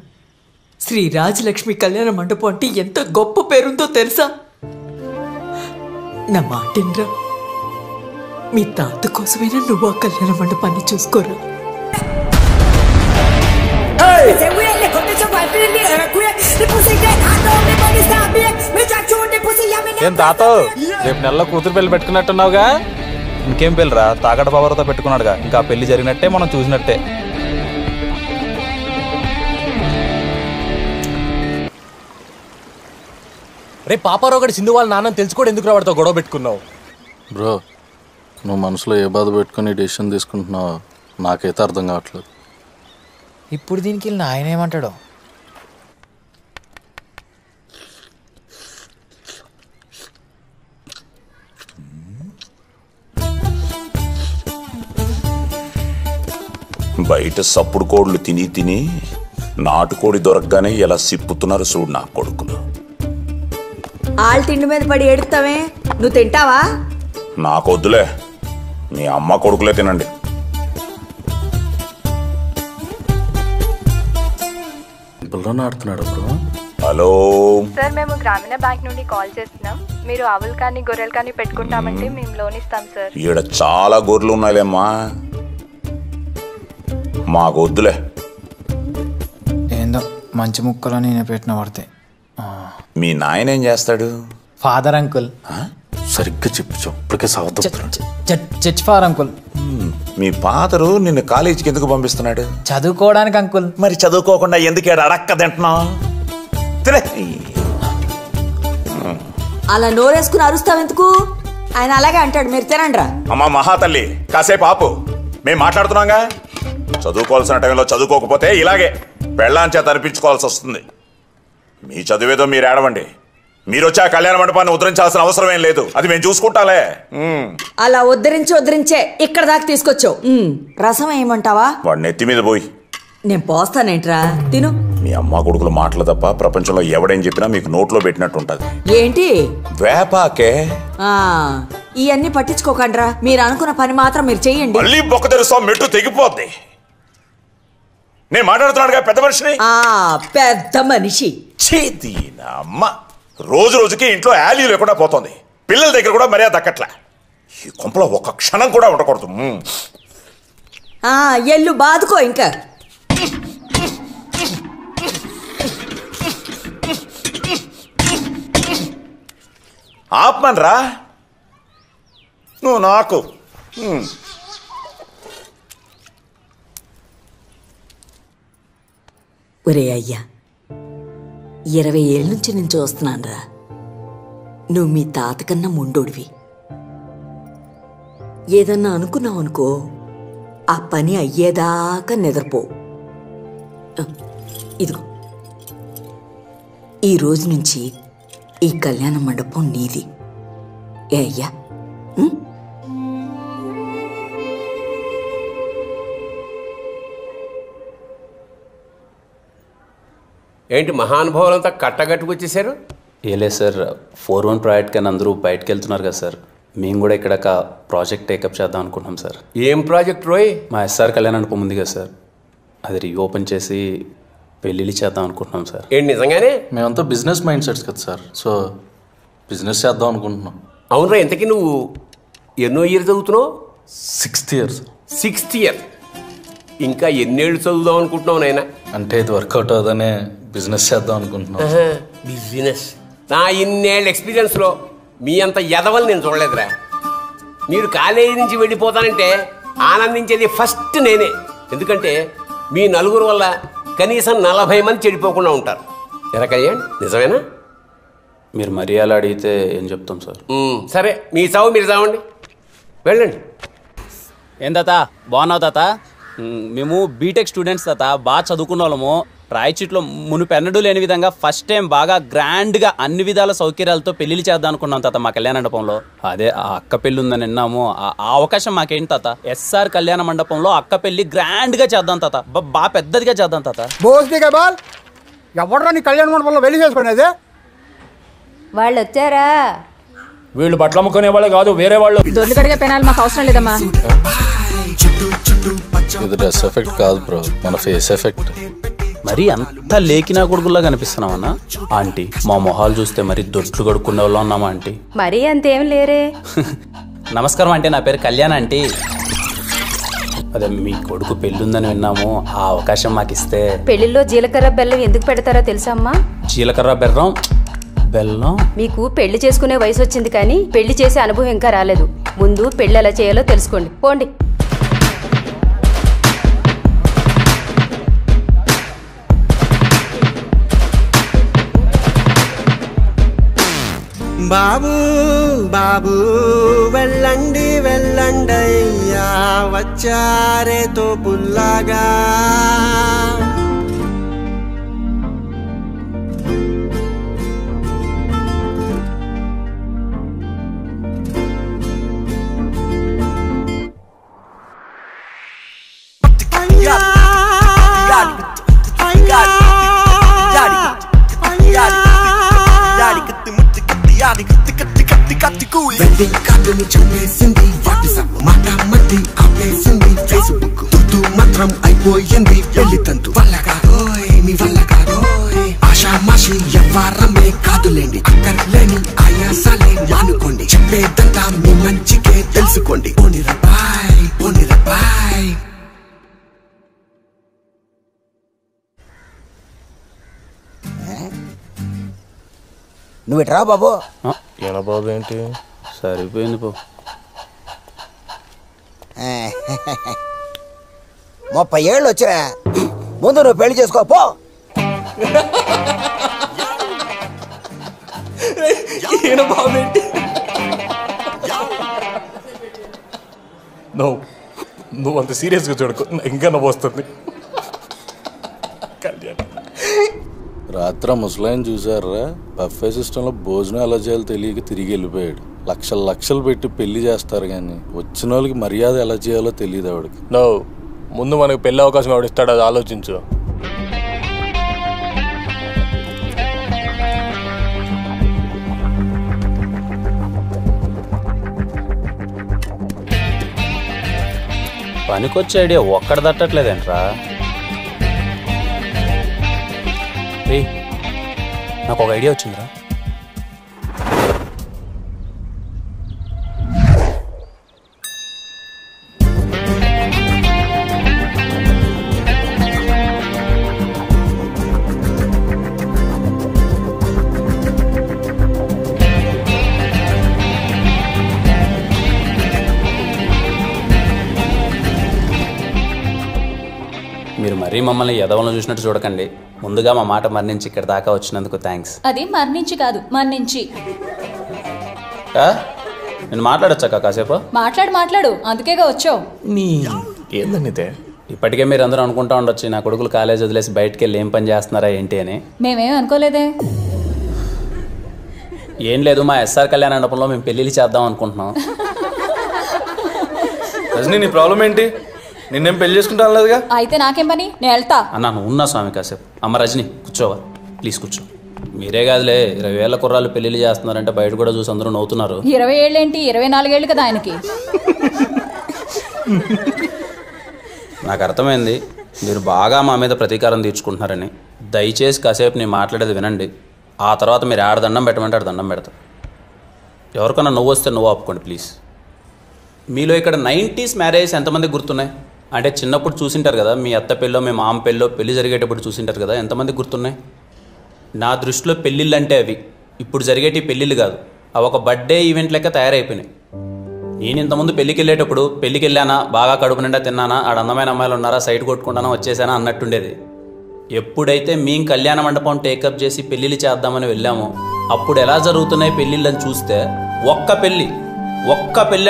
శ్రీ రాజలక్ష్మి కళ్యాణ మండపం అంటే ఎంత గొప్ప పేరుందో తెలుసా? నా మాటిన్రా, మీ తాత కోసమైనా నువ్వు ఆ కళ్యాణ మండపాన్ని చూసుకోరా. ఏం తాత, రేపు నెలలో కూతురు పెళ్లి పెట్టుకున్నట్టున్నావుగా? ఇంకేం పెళ్ళిరా, తాకట పవర్తో పెట్టుకున్నాడుగా. ఇంకా పెళ్లి జరిగినట్టే, మనం చూసినట్టే. రేపు పాపారావు గడి సింధు వాళ్ళ నాన్నని తెలుసుకోవడం ఎందుకు రావడంతో గొడవ పెట్టుకున్నావు? బ్రో, నువ్వు మనసులో ఏ బాధ పెట్టుకుని డెసిషన్ తీసుకుంటున్నావు నాకైతే అర్థం కావట్లేదు. ఇప్పుడు దీనికి వెళ్ళిన ఆయన ఏమంటాడో? బయట సప్పుడు కోళ్ళు తిని తిని నాటుకోడి దొరకగానే ఎలా సిప్పుతున్నారు చూడు నా కొడుకులు. ఆళ్ళ తిండి మీద పడి ఏడుతావే, నువ్వు తింటావా? నాకొద్దులే, మీ అమ్మ కొడుకులే తినండి. ఆడుతున్నాడు బ్రో. హలో సార్, మేము గ్రామీణ బ్యాంక్ నుండి కాల్ చేస్తున్నాం. మీరు ఆవులు కానీ గొర్రెలు కానీ పెట్టుకుంటామంటే మేము లోన్ ఇస్తాం సార్. ఈడ చాలా గొర్రెలు ఉన్నాయిలేమ్మా, మాకొద్దులే. ఏందో మంచి ముక్కలో నేను పెట్టిన పడితే. మీ నాయన ఏం చేస్తాడు? Father uncle. సరిగ్గా చెప్పు, ఇప్పటికే చర్చ్ ఫాదర్ అంకుల్. మీ ఫాదరు నిన్ను కాలేజీకి ఎందుకు పంపిస్తున్నాడు? చదువుకోవడానికి అంకుల్. మరి చదువుకోకుండా ఎందుకు అడక్క తింటున్నావు? అలా నోరేసుకుని అరుస్తావెందుకు? ఆయన అలాగే అంటాడు, మీరు తినండ్రా. అమ్మా మహాతల్లి, కాసేపు ఆపు, మేం మాట్లాడుతున్నాగా. చదువుకోవాల్సిన టైంలో చదువుకోకపోతే ఇలాగే పెళ్ళాంచే తరిపించుకోవాల్సి వస్తుంది. మీ చదివేదో మీరు ఏడవండి. మీరు వచ్చి ఆ కళ్యాణ మండపాన్ని ఉద్ధరించాల్సిన అవసరం ఏం లేదు, అది మేము చూసుకుంటాలే. అలా ఉద్ధరించే ఇక్కడ దాకా తీసుకొచ్చావు. రసం ఏమంటావా? వాడు నెత్తి మీద పోయి. నేను పోస్తానేంట్రా, తిను. మీ అమ్మ కొడుకులు మాటలు తప్ప ప్రపంచంలో ఎవడేం చెప్పినా మీకు నోట్లో పెట్టినట్టు ఉంటది. ఏంటి వేపాకే? ఇవన్నీ పట్టించుకోకండ్రా, మీరు అనుకున్న పని మాత్రం మీరు చెయ్యండి. మళ్ళీ బొక్క తెరుస్తాం, మెట్టు తెగిపోద్ది. నేను మాట్లాడుతున్నాడుగా పెద్ద మనిషిని. పెద్ద మనిషి అమ్మ రోజు రోజుకి ఇంట్లో యాలీ లేకుండా పోతుంది. పిల్లల దగ్గర కూడా మర్యాద దక్కట్లా. ఈ కొంపలో ఒక క్షణం కూడా ఉండకూడదు. ఎల్లు బాదుకో ఇంకా. ఆపమనరా నువ్వు నాకు. ఒరే అయ్యా, 20 ఏళ్ళ నుంచి నేను చూస్తున్నానురా. నువ్వు మీ తాతకన్నా ముండోడివి. ఏదన్నా అనుకున్నావు అనుకో, ఆ పని అయ్యేదాకా నిద్రపో. ఇదిగో, ఈ రోజు నుంచి ఈ కళ్యాణ మండపం నీది. ఏ అయ్యా? ఏంటి మహానుభావులంతా కట్టగట్టుకొచ్చేసారు? ఏలే సార్, 4-1 ప్రాజెక్ట్ కానీ అందరూ బయటకు వెళ్తున్నారు కదా సార్. మేము కూడా ఇక్కడ ఒక ప్రాజెక్ట్ టేకప్ చేద్దాం అనుకుంటున్నాం సార్. ఏం ప్రాజెక్ట్ రోయ్? మా ఎస్ఆర్ కళ్యాణ మండపం ఉంది కదా సార్, అది రీఓపెన్ చేసి పెళ్ళిళ్ళు చేద్దాం అనుకుంటున్నాం సార్. ఏంటి నిజంగానే? మేమంతా బిజినెస్ మైండ్ సెట్స్ కదా సార్, సో బిజినెస్ చేద్దాం అనుకుంటున్నాం. అవునరా, ఇంతకీ నువ్వు ఎన్నో ఇయర్ చదువుతున్నావు? 6th year. 6th year. ఇంకా ఎన్నేళ్ళు చదువుదాం అనుకుంటున్నావు నాయన? అంటే ఇది వర్కౌట్ అవుదనే బిజినెస్ చేద్దాం అనుకుంటున్నాం. బిజినెస్? నా ఇన్నేళ్ళ ఎక్స్పీరియన్స్లో మీ అంత ఎదవలు నేను చూడలేదురా. మీరు కాలేజీ నుంచి వెళ్ళిపోతానంటే ఆనందించేది ఫస్ట్ నేనే. ఎందుకంటే మీ నలుగురు వల్ల కనీసం 40 మంది చెడిపోకుండా ఉంటారు. ఎరా కళ్యాణ్, నిజమేనా? మీరు మరీ అలా అడిగితే ఏం చెప్తాం సార్. సరే, మీ చావు మీరు చావండి, వెళ్ళండి. ఏం తాత, బాగున్నావు తాత? మేము బీటెక్ స్టూడెంట్స్ తాత, బాగా చదువుకున్న వాళ్ళము. రాయచీట్లో మునుపెన్నడూ లేని విధంగా ఫస్ట్ టైం బాగా గ్రాండ్గా అన్ని విధాల సౌకర్యాలతో పెళ్లిళ్ళు చేద్దాం అనుకున్నాం తాత మా కళ్యాణ మండపంలో. అదే ఆ అక్క పెళ్ళి ఉందని విన్నాము. ఆ అవకాశం మాకేంటి తాత? ఎస్ఆర్ కళ్యాణ మండపంలో అక్క పెళ్లి గ్రాండ్గా చేద్దాం తాత, బాగా పెద్దదిగా చేద్దాం తాత. ఎవడరా నీ కళ్యాణ మండపంలో పెళ్లి చేసుకునేది? వాళ్ళు వచ్చారా? వీళ్ళు బట్టలు అమ్ముకునే వాళ్ళే కాదు, వేరే వాళ్ళు. దొండగడిగా పెనాలి, మాకు అవసరం లేదమ్మా. ఇది డ్రెస్ ఎఫెక్ట్ కాదు బ్రో, మన ఫేస్ ఎఫెక్ట్. మరి అంత లేకినా కొడుకుల్లా కనిపిస్తున్నామన్నా? ఆంటీ, మా మొహాలు చూస్తే మరి దొడ్లు కడుక్కునే వాళ్ళు ఉన్నామా ఆంటీ? మరీ అంతేం లేరే. నమస్కారం అంటే, నా పేరు కళ్యాణ్ ఆంటీ. అదే మీ కొడుకు పెళ్ళుందని విన్నాము, ఆ అవకాశం మాకు ఇస్తే. పెళ్లిలో జీలకర్ర బెల్లం ఎందుకు పెడతారో తెలుసా అమ్మా? జీలకర్ర బెల్లం బెల్లం. మీకు పెళ్లి చేసుకునే వయసు వచ్చింది కానీ పెళ్లి చేసే అనుభవం ఇంకా రాలేదు. ముందు పెళ్లి ఎలా చేయాలో తెలుసుకోండి, పోండి. బాబు బాబు వెళ్ళండి వెళ్ళండయ్యా, వచ్చారే తోపుల్లాగా. కాదుని చెప్పేసింది వాట్సాప్, మాట మట్టి ఆపేసింది ఫేస్బుక్, తుతు మాత్రం అయిపోయింది పెళ్లి తంతు. వల్ల కాదోయ్, మీ వల్ల కాదోయ్, ఆషామాషి ఎవ్వారమే కాదులేండి, అక్కర్లేని ఆయాసాలే మానుకోండి, చెప్పేదంతా మీ మంచికే తెలుసుకోండి. పోనిరా బాయ్, పోనిరా బాయ్. నువ్వు రా బాబు. ఏనా బాబు ఏంటి? సరిపోయింది పో. 30 ఏళ్ళు వచ్చినా ముందు నువ్వు పెళ్లి చేసుకో పో. బాబు ఏంటి? నువ్వు అంత సీరియస్గా చూడకు, ఇంకా నవ్వు వస్తుంది. రాత్రి ముసలాయన చూసారా, బఫే సిస్టంలో భోజనం ఎలా చేయాలో తెలియక తిరిగి వెళ్ళిపోయాడు. లక్షలు పెట్టి పెళ్లి చేస్తారు కానీ వచ్చిన వాళ్ళకి మర్యాద ఎలా చేయాలో తెలియదు ఆవిడకి. ముందు మనకు పెళ్లి అవకాశం ఎవడు ఇస్తాడు, అది ఆలోచించు. పనికొచ్చే ఐడియా ఒక్కడ తట్టట్లేదేంట్రా? నాకు ఒక ఐడియా వచ్చిందిరా. మరీ మమ్మల్ని ఎదవలను చూసినట్టు చూడకండి. ముందుగా మా మాట మరణించి ఇక్కడ దాకా వచ్చినందుకు థ్యాంక్స్. అది మరణించి కాదు మరణించి. నేను మాట్లాడొచ్చాక కాసేపు? మాట్లాడు అందుకేగా వచ్చావు. ఏందనితే ఇప్పటికే మీరు అందరూ అనుకుంటా ఉండొచ్చు నా కొడుకులు కాలేజ్ వదిలేసి బయటకు వెళ్ళి ఏం పని చేస్తున్నారా ఏంటి అని. మేమేం అనుకోలేదే. ఏం లేదు, మా ఎస్ఆర్ కళ్యాణ మండపంలో మేము పెళ్ళిళ్ళు చేద్దాం అనుకుంటున్నాం. రజనీ నీ ప్రాబ్లం ఏంటి? నిన్నేం పెళ్లి చేసుకుంటాను లేదుగా. అయితే నాకేం పని, నేను వెళ్తా. అన్నా నువ్వు ఉన్నా స్వామి కాసేపు. అమ్మ రజనీ కూర్చోవా ప్లీజ్ కూర్చో. మీరే కాదులే 20 ఏళ్ల కుర్రాళ్ళు పెళ్ళిళ్ళు చేస్తున్నారంటే బయట కూడా చూసి అందరూ నవ్వుతున్నారు. 20 ఏళ్ళేంటి 24 ఏళ్ళు కదా ఆయనకి. నాకు అర్థమైంది మీరు బాగా మా మీద ప్రతీకారం తీర్చుకుంటున్నారని. దయచేసి కాసేపు నేను మాట్లాడేది వినండి. ఆ తర్వాత మీరు ఆడ దండం పెట్టమంటే ఆడ దండం పెడతా. ఎవరికన్నా నువ్వు వస్తే నువ్వు ఆపుకోండి ప్లీజ్. మీలో ఇక్కడ 90s మ్యారేజ్ ఎంతమందికి గుర్తున్నాయి? అంటే చిన్నప్పుడు చూసింటారు కదా, మీ అత్త పెళ్ళో మీ మామ పెళ్ళో పెళ్ళి జరిగేటప్పుడు చూసింటారు కదా, ఎంతమందికి గుర్తున్నాయి? నా దృష్టిలో పెళ్ళిళ్ళు అంటే అవి ఇప్పుడు జరిగేటి పెళ్ళిళ్ళు కాదు, అవి ఒక బర్త్డే ఈవెంట్ లెక్క తయారైపోయినాయి. నేను ఇంతకుముందు పెళ్ళికి వెళ్ళేటప్పుడు పెళ్ళికి వెళ్ళానా, బాగా కడుపు నిండా తిన్నానా, ఆడ అందమైన అమ్మాయిలు ఉన్నారా, సైట్ కొట్టుకుంటానా, వచ్చేసానా అన్నట్టుండేది. ఎప్పుడైతే మేము కళ్యాణ మండపం టేకప్ చేసి పెళ్ళిళ్ళు చేద్దామని వెళ్ళామో అప్పుడు ఎలా జరుగుతున్నాయి పెళ్ళిళ్ళని చూస్తే ఒక్క పెళ్ళి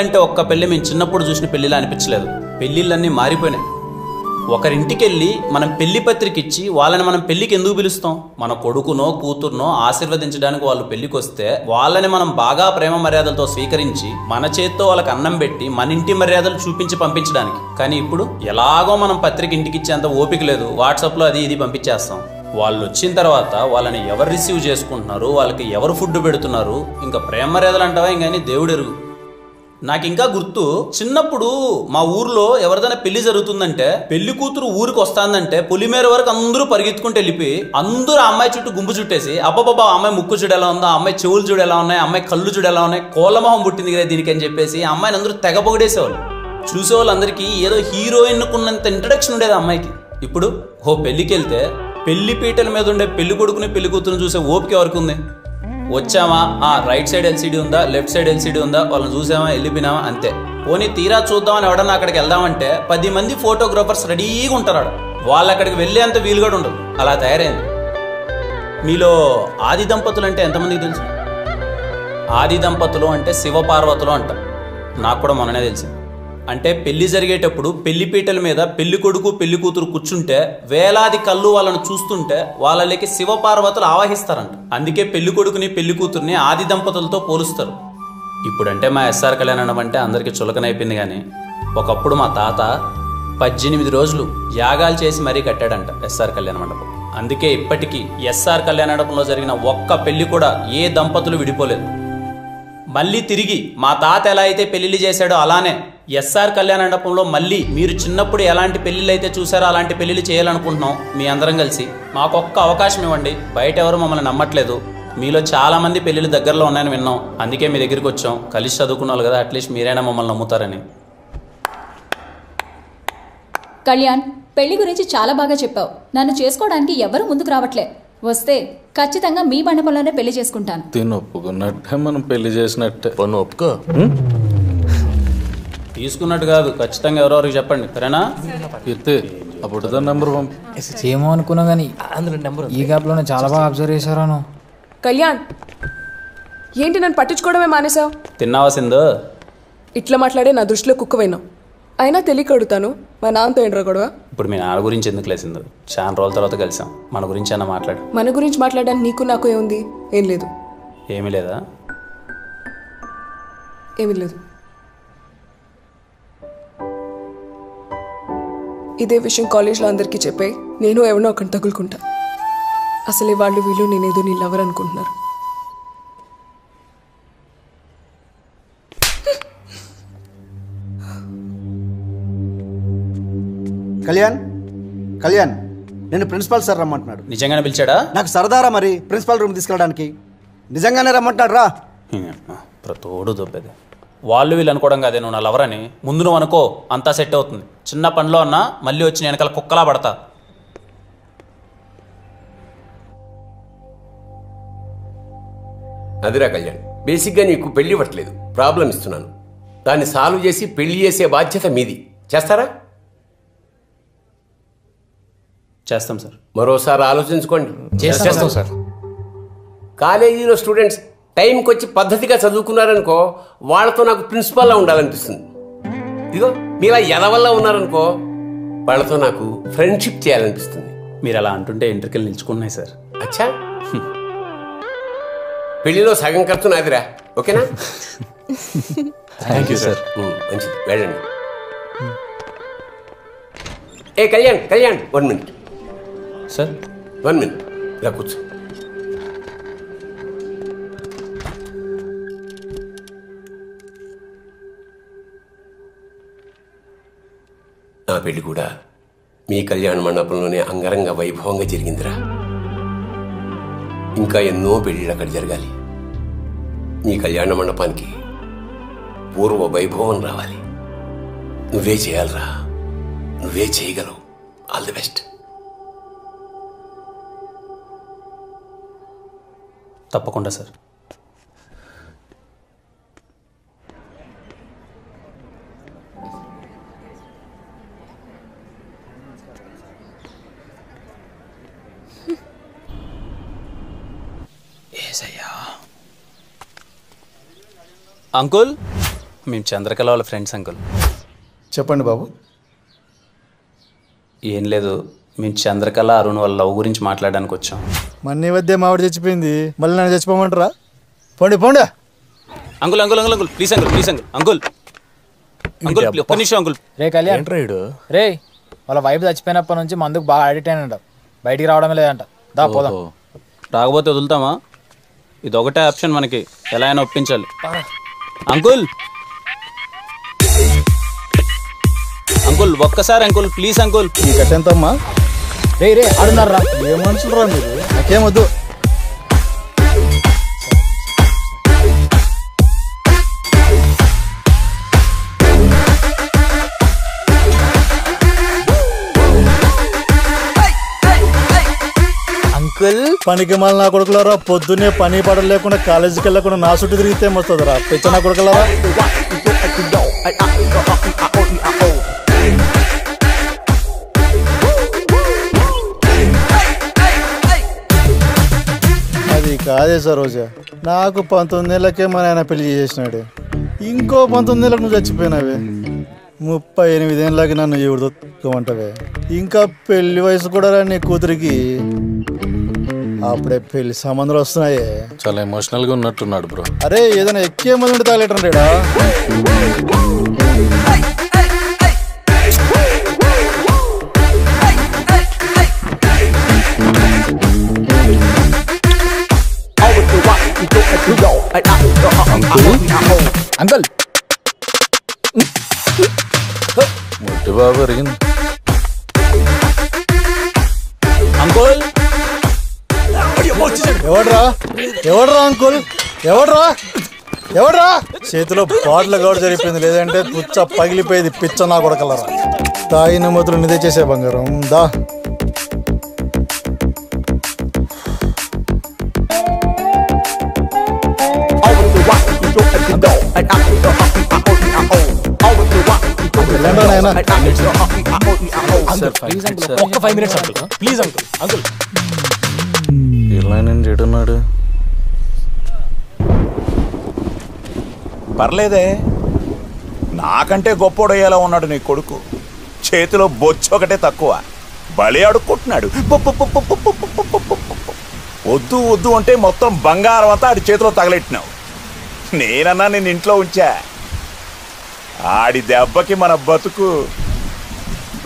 అంటే ఒక్క పెళ్ళి మేము చిన్నప్పుడు చూసిన పెళ్ళిలా అనిపించలేదు. పెళ్ళిళ్ళన్నీ మారిపోయినాయి. ఒకరింటికి వెళ్ళి మనం పెళ్లి పత్రిక ఇచ్చి వాళ్ళని మనం పెళ్లికి ఎందుకు పిలుస్తాం? మన కొడుకునో కూతురునో ఆశీర్వదించడానికి వాళ్ళు పెళ్లికి వస్తే వాళ్ళని మనం బాగా ప్రేమ మర్యాదలతో స్వీకరించి మన చేత్తో వాళ్ళకి అన్నం పెట్టి మన ఇంటి మర్యాదలు చూపించి పంపించడానికి. కానీ ఇప్పుడు ఎలాగో మనం పత్రిక ఇంటికి ఇచ్చేంత ఓపిక లేదు, వాట్సాప్లో అది ఇది పంపించేస్తాం. వాళ్ళు వచ్చిన తర్వాత వాళ్ళని ఎవరు రిసీవ్ చేసుకుంటున్నారు, వాళ్ళకి ఎవరు ఫుడ్ పెడుతున్నారు, ఇంకా ప్రేమ మర్యాదలు అంటావా ఇంకని దేవుడు ఎరుగు. నాకు ఇంకా గుర్తు, చిన్నప్పుడు మా ఊర్లో ఎవరిదైనా పెళ్లి జరుగుతుందంటే పెళ్లి కూతురు ఊరికి వస్తాందంటే పొలిమేర వరకు అందరూ పరిగెత్తుకుంటూ వెళ్ళిపోయి అందరూ ఆ అమ్మాయి చుట్టూ గుంపు చుట్టేసి అబ్బాబా అమ్మాయి ముక్కు చూడు ఎలా ఉందో, అమ్మాయి చెవులు చూడు ఎలా ఉన్నాయి, అమ్మాయి కళ్ళు చూడు ఎలా ఉన్నాయి, కోళ్ళమొహం పుట్టింది కదా దీనికి అని చెప్పేసి అమ్మాయిని అందరూ తెగ పొగిడేసేవాళ్ళు. చూసేవాళ్ళందరికీ ఏదో హీరోయిన్ కున్నంత ఇంట్రడక్షన్ ఉండేది అమ్మాయికి. ఇప్పుడు పెళ్లికి వెళ్తే పెళ్లి పీటల మీద ఉండే పెళ్లి కొడుకుని పెళ్లి కూతురుని చూసే ఓపిక ఎవరికి ఉంది? వచ్చామా, రైట్ సైడ్ ఎల్సీడీ ఉందా, లెఫ్ట్ సైడ్ ఎల్సీడీ ఉందా, వాళ్ళని చూసామా, వెళ్ళిపోయినామా అంతే. పోనీ తీరా చూద్దామని ఎవడన్నా అక్కడికి వెళ్దామంటే 10 మంది ఫోటోగ్రాఫర్స్ రెడీగా ఉంటారు. వాళ్ళు అక్కడికి వెళ్ళేంత వీలు కూడా ఉండదు, అలా తయారైంది. మీలో ఆది దంపతులు అంటే ఎంతమందికి తెలుసు? ఆది దంపతులు అంటే శివపార్వతులు అంట. నాకు కూడా మొన్ననే తెలిసింది. అంటే పెళ్లి జరిగేటప్పుడు పెళ్లి పీటల మీద పెళ్లి కొడుకు పెళ్లి కూతురు కూర్చుంటే వేలాది కళ్ళు వాళ్ళను చూస్తుంటే వాళ్ళకి శివపార్వతులు ఆవాహిస్తారంట. అందుకే పెళ్లి కొడుకుని పెళ్లి కూతుర్ని ఆది దంపతులతో పోలుస్తారు. ఇప్పుడంటే మా ఎస్ఆర్ కళ్యాణం అంటే అందరికీ చులకనైపోయింది. కానీ ఒకప్పుడు మా తాత 18 రోజులు యాగాలు చేసి మరీ కట్టాడంట ఎస్ఆర్ కళ్యాణ మండపం. అందుకే ఇప్పటికీ ఎస్ఆర్ కళ్యాణ మండపంలో జరిగిన ఒక్క పెళ్లి కూడా ఏ దంపతులు విడిపోలేదు. మళ్ళీ తిరిగి మా తాత ఎలా అయితే పెళ్లిళ్ళు చేశాడో అలానే ఎస్ఆర్ కళ్యాణ మండపంలో మళ్ళీ మీరు చిన్నప్పుడు ఎలాంటి పెళ్లిళ్ళు అయితే చూసారో అలాంటి పెళ్లిళ్ళు చేయాలనుకుంటున్నాం. మీ అందరం కలిసి మాకొక్క అవకాశం ఇవ్వండి. బయట ఎవరు మమ్మల్ని నమ్మట్లేదు. మీలో చాలా మంది పెళ్లిళ్ళు దగ్గరలో ఉన్నాయని విన్నాం, అందుకే మీ దగ్గరికి వచ్చాం. కలిసి చదువుకున్నాను కదా, అట్లీస్ట్ మీరైనా మమ్మల్ని నమ్ముతారని. కళ్యాణ్, పెళ్లి గురించి చాలా బాగా చెప్పావు. నన్ను చేసుకోవడానికి ఎవరు ముందుకు రావట్లే. వస్తే ఖచ్చితంగా మీ మండపంలోనే పెళ్లి చేసుకుంటాను. తిని ఒప్పుకున్నట్టే మనం పెళ్లి చేసినట్టే. పన్ను ఒప్పుకో. తీసుకున్నట్టు కాదు, ఖచ్చితంగా ఎవరెవరికి చెప్పండి, సరేనా? అప్పుడు నెంబర్ ఏమో అనుకున్నా కానీ ఈ గ్యాప్లోనే చాలా బాగా అబ్జర్వ్ చేశారాను. కళ్యాణ్, ఏంటి నన్ను పట్టించుకోవడమే మానేసావు? తిన్నావా సింధు? ఇట్లా మాట్లాడే నా దృష్టిలో కుక్కవైనావు. అయినా తెలియక అడుగుతాను, మా నాన్నతో ఏంట్రా గొడవ? ఇప్పుడు మీ నాన్న గురించి ఎందుకు లేసిందో, చాలా రోజుల తర్వాత కలిసాం, మన గురించి అన్న మాట్లాడు. మన గురించి మాట్లాడడానికి నీకు నాకు ఏముంది? ఏం లేదు. ఏమీ లేదా? ఏమీ లేదు. ఇదే విషయం కాలేజ్లో అందరికీ చెప్పాయి. నేను ఎవరినో ఒకటి తగులుకుంటా. అసలే వాళ్ళు వీళ్ళు నేనేదో నీ లవర్ అనుకుంటున్నారు. కళ్యాణ్ నేను ప్రిన్సిపాల్ సార్ రమ్మంటున్నాడు. నిజంగానే పిలిచాడా? నాకు సరదారా మరి ప్రిన్సిపాల్ రూమ్ తీసుకెళ్ళడానికి. నిజంగానే రమ్మంటున్నాడు రా. ప్రతోడు దొబ్బేది. వాళ్ళు వీళ్ళు అనుకోవడం కాదే నువ్వు నా లవర్ అని. ముందు నువ్వు అనుకో, అంతా సెట్ అవుతుంది. చిన్న పనిలో అన్నా మళ్ళీ వచ్చి నేను వెనకాల కుక్కలా పడతా. అదిరా కళ్యాణ్, బేసిక్గా నీకు పెళ్లి ఇవ్వట్లేదు, ప్రాబ్లం ఇస్తున్నాను. దాన్ని సాల్వ్ చేసి పెళ్లి చేసే బాధ్యత మీది. చేస్తారా? చేస్తాం సార్. మరోసారి ఆలోచించుకోండి. చేస్తాం సార్. కాలేజీలో స్టూడెంట్స్ టైంకి వచ్చి పద్ధతిగా చదువుకున్నారనుకో, వాళ్ళతో నాకు ప్రిన్సిపాల్లా ఉండాలనిపిస్తుంది. ఇదిగో మీలా ఎదవల్లా ఉన్నారనుకో, వాళ్ళతో నాకు ఫ్రెండ్షిప్ చేయాలనిపిస్తుంది. మీరు అలా అంటుంటే ఎంట్రికలు నిల్చుకున్నాయి సార్. అచ్చా, పెళ్లిలో సగం ఖర్చు నాదిరా. ఓకేనా? Thank you sir. మంచిది, వెళ్ళండి. ఏ కళ్యాణ్ 1 minute సార్. 1 minute ఇలా కూర్చో. నా పెళ్లి కూడా మీ కళ్యాణ మండపంలోనే అంగరంగ వైభవంగా జరిగిందిరా. ఇంకా ఎన్నో పెళ్లిళ్ళు అక్కడ జరగాలి. మీ కళ్యాణ మండపానికి పూర్వ వైభవం రావాలి. నువ్వే చేయాలరా, నువ్వే చేయగలవు. All the best. తప్పకుండా సార్. అంకుల్, మేము చంద్రకళ వాళ్ళ ఫ్రెండ్స్ అంకుల్. చెప్పండి బాబు. ఏం లేదు, మేము చంద్రకళ అరుణ్ వాళ్ళ లవ్ గురించి మాట్లాడడానికి వచ్చాం. మన్ని వద్దే మావిడ చచ్చిపోయింది, మళ్ళీ నన్ను చచ్చిపోమంటారా? పోండి పోండి. Uncle uncle uncle uncle please uncle, please uncle uncle uncle ఒక్క నిమిషం అంకుల్. రే కళ్యాణ్, రే వాళ్ళ వైఫ్ చచ్చిపోయినప్పటి నుంచి మందుకు బాగా అడిక్ట్ అయినంట, బయటికి రావడమే లేదంట. దా పోదాం. రాకపోతే వదులుతామా? ఇది ఒకటే ఆప్షన్ మనకి, ఎలా అయినా ఒప్పించాలి. అంకుల్ అంకుల్ ఒక్కసారి అంకుల్ ప్లీజ్ అంకుల్. ఈ కట్టెంతమ్మా? రే రే ఆడున్నారా? ఏ మనుషులు రా మీరు, నాకేమొద్దు. అంకుల్ పనికి మళ్ళీ నా కొడుకులారా, పొద్దున్నే పని పడలు లేకుండా కాలేజీకి వెళ్ళకుండా నా చుట్టూ తిరిగితే ఏమొస్తుందిరా పెచ్చ నా కొడుకులారా. అది కాదే సరోజా, నాకు 19 ఏళ్ళకే మా నాయన పెళ్లి చేసినాడు. ఇంకో 19 ఏళ్ళకి నువ్వు చచ్చిపోయినావే. 38 ఏళ్ళకి నన్ను ఎవడు దొక్కమంటావే. ఇంకా పెళ్లి వయసు కూడా రా నీ కూతురికి. అప్పుడే పెళ్లి సంబంధాలు వస్తున్నాయే. చాలా ఎమోషనల్ గా ఉన్నట్టున్నాడు బ్రో. అరే ఏదైనా ఎక్కే మంది ఉంటే తాగలేటండిడా. అంకుల్ ముట్టి బాబు అరిగింది. అంకుల్ ఎవడ్రా ఎవడ్రా అంకుల్, ఎవడ్రా ఎవడ్రా? చేతిలో బాటిల్ గౌడ జరిగిపోయింది, లేదంటే పుచ్చ పగిలిపోయేది పిచ్చ నా కొడకలరా. తాగిన మొదలు నిదే చేసే బంగారం దా. ఒక్క 5 minutes uncle please uncle. Uncle ఇలా నేను చెడున్నాడు. పర్లేదే, నాకంటే గొప్పోడయ్యేలా ఉన్నాడు నీ కొడుకు. చేతిలో బొచ్చు ఒకటే తక్కువ, బలి అడుక్కుంటున్నాడు. వద్దు వద్దు అంటే మొత్తం బంగారం అంతా ఆడి చేతిలో తగలెట్టినావు. నేనన్నా నేను ఇంట్లో ఉంచా. ఆడి దెబ్బకి మన బతుకు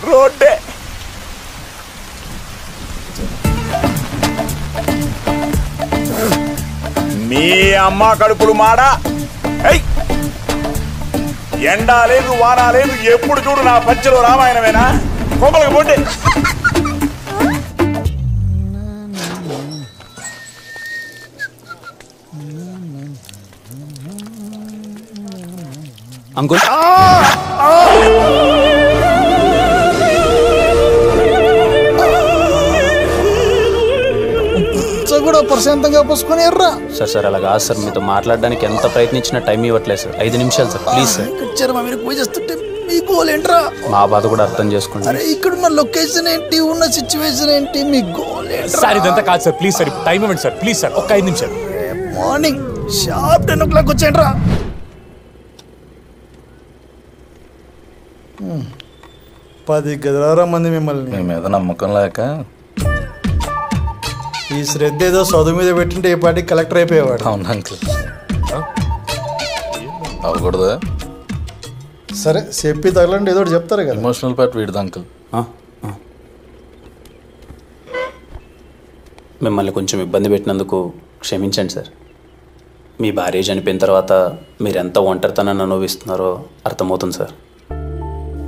రోడ్డే. మీ అమ్మ కడుపుడు మాడ. ఎండా లేదు వాన లేదు, ఎప్పుడు చూడు నా పంచలో రామాయణమేనా? కొమ్మలకి పోండి. అంకుల్ కూడా ప్రశాంతంగా పోసుకొని ఎర్రా. సార్ సార్ అలా కాదు సార్, మీతో మాట్లాడడానికి ఎంత ప్రయత్నించినా టైం ఇవ్వట్లేదు సార్. 5 నిమిషాలు సార్ ప్లీజ్ సార్. మీరు పూజ చేస్తుంటే మీ గోల్ ఏంట్రా? మా బాధ కూడా అర్థం చేసుకోండి. అరే ఇక్కడున్న లొకేషన్ ఏంటి, ఉన్న సిచ్యువేషన్ ఏంటి, మీ గోల్ ఏంట్రా? సార్ ఇదంతా కాదు సార్, ప్లీజ్ సార్ టైం ఇవ్వండి సార్, ప్లీజ్ సార్ ఒక్క 5 నిమిషాలు. Morning sharp 10 o'clock వచ్చేయండిరా. 10 గదిలారా మంది మిమ్మల్ని. మీ మీద నమ్మకం లేక ఈ శ్రద్ధ ఏదో చదువు మీద పెట్టింటే ఏ పార్టీ కలెక్టర్ అయిపోయేవాడు. అవును అంకుల్. అవ్వకూడదా? సరే చెప్పి తగలండి, ఏదో ఒకటి చెప్తారు కదా. ఎమోషనల్ పార్ట్ వీడిది అంకుల్. మిమ్మల్ని కొంచెం ఇబ్బంది పెట్టినందుకు క్షమించండి సార్. మీ భార్య చనిపోయిన తర్వాత మీరెంత ఒంటరితనాన్ని అనుభవిస్తున్నారో అర్థమవుతుంది సార్.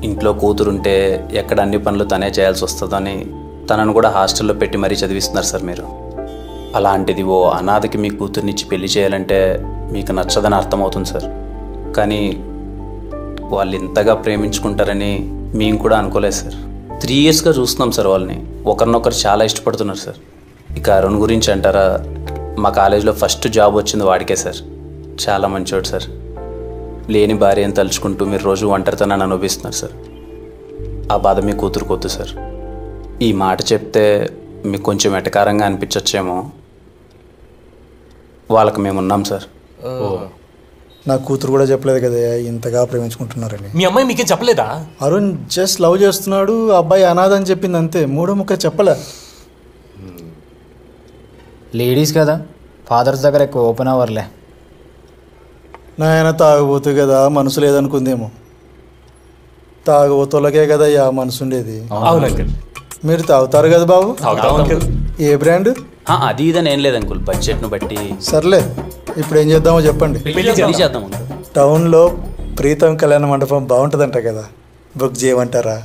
ఇంట్లో కూతురుంటే ఎక్కడ అన్ని పనులు తనే చేయాల్సి వస్తుందని తనను కూడా హాస్టల్లో పెట్టి మరీ చదివిస్తున్నారు సార్ మీరు. అలాంటిది ఓ అనాథకి మీ కూతుర్నిచ్చి పెళ్లి చేయాలంటే మీకు నచ్చదని అర్థమవుతుంది సార్. కానీ వాళ్ళు ఇంతగా ప్రేమించుకుంటారని మేము కూడా అనుకోలేదు సార్. 3 yearsగా చూస్తున్నాం సార్ వాళ్ళని. ఒకరినొకరు చాలా ఇష్టపడుతున్నారు సార్. ఇక అరుణ్ గురించి అంటారా, మా కాలేజీలో ఫస్ట్ జాబ్ వచ్చింది వాడికే సార్. చాలా మంచోడు సార్. లేని భార్యను తలుచుకుంటూ మీరు రోజు ఒంటరితనాన్ని అనుభవిస్తున్నారు సార్. ఆ బాధ మీ కూతురుకొద్దు సార్. ఈ మాట చెప్తే మీకు కొంచెం ఎటకారంగా అనిపించచ్చేమో, వాళ్ళకి మేము ఉన్నాం సార్. నా కూతురు కూడా చెప్పలేదు కదా ఇంతగా ప్రేమించుకుంటున్నారని. మీ అమ్మాయి మీకేం చెప్పలేదా? అరుణ్ జస్ట్ లవ్ చేస్తున్నాడు, అబ్బాయి అనాథ అని చెప్పింది అంతే, మూడో ముక్క చెప్పలే. లేడీస్ కదా, ఫాదర్స్ దగ్గర ఎక్కువ ఓపెన్ అవర్లే. నాయన తాగబోతు కదా మనసు లేదనుకుందేమో. తాగబోతులకే కదా మనసు ఉండేది. మీరు తాగుతారు కదా బాబు? ఏ బ్రాండ్? అది ఇదని ఏం లేదు అంకుల్, బడ్జెట్ను బట్టి. సర్లే, ఇప్పుడు ఏం చేద్దామో చెప్పండి. చేద్దాం. టౌన్లో ప్రీతం కళ్యాణ మండపం బాగుంటుందంట కదా, బుక్ చేయమంటారా?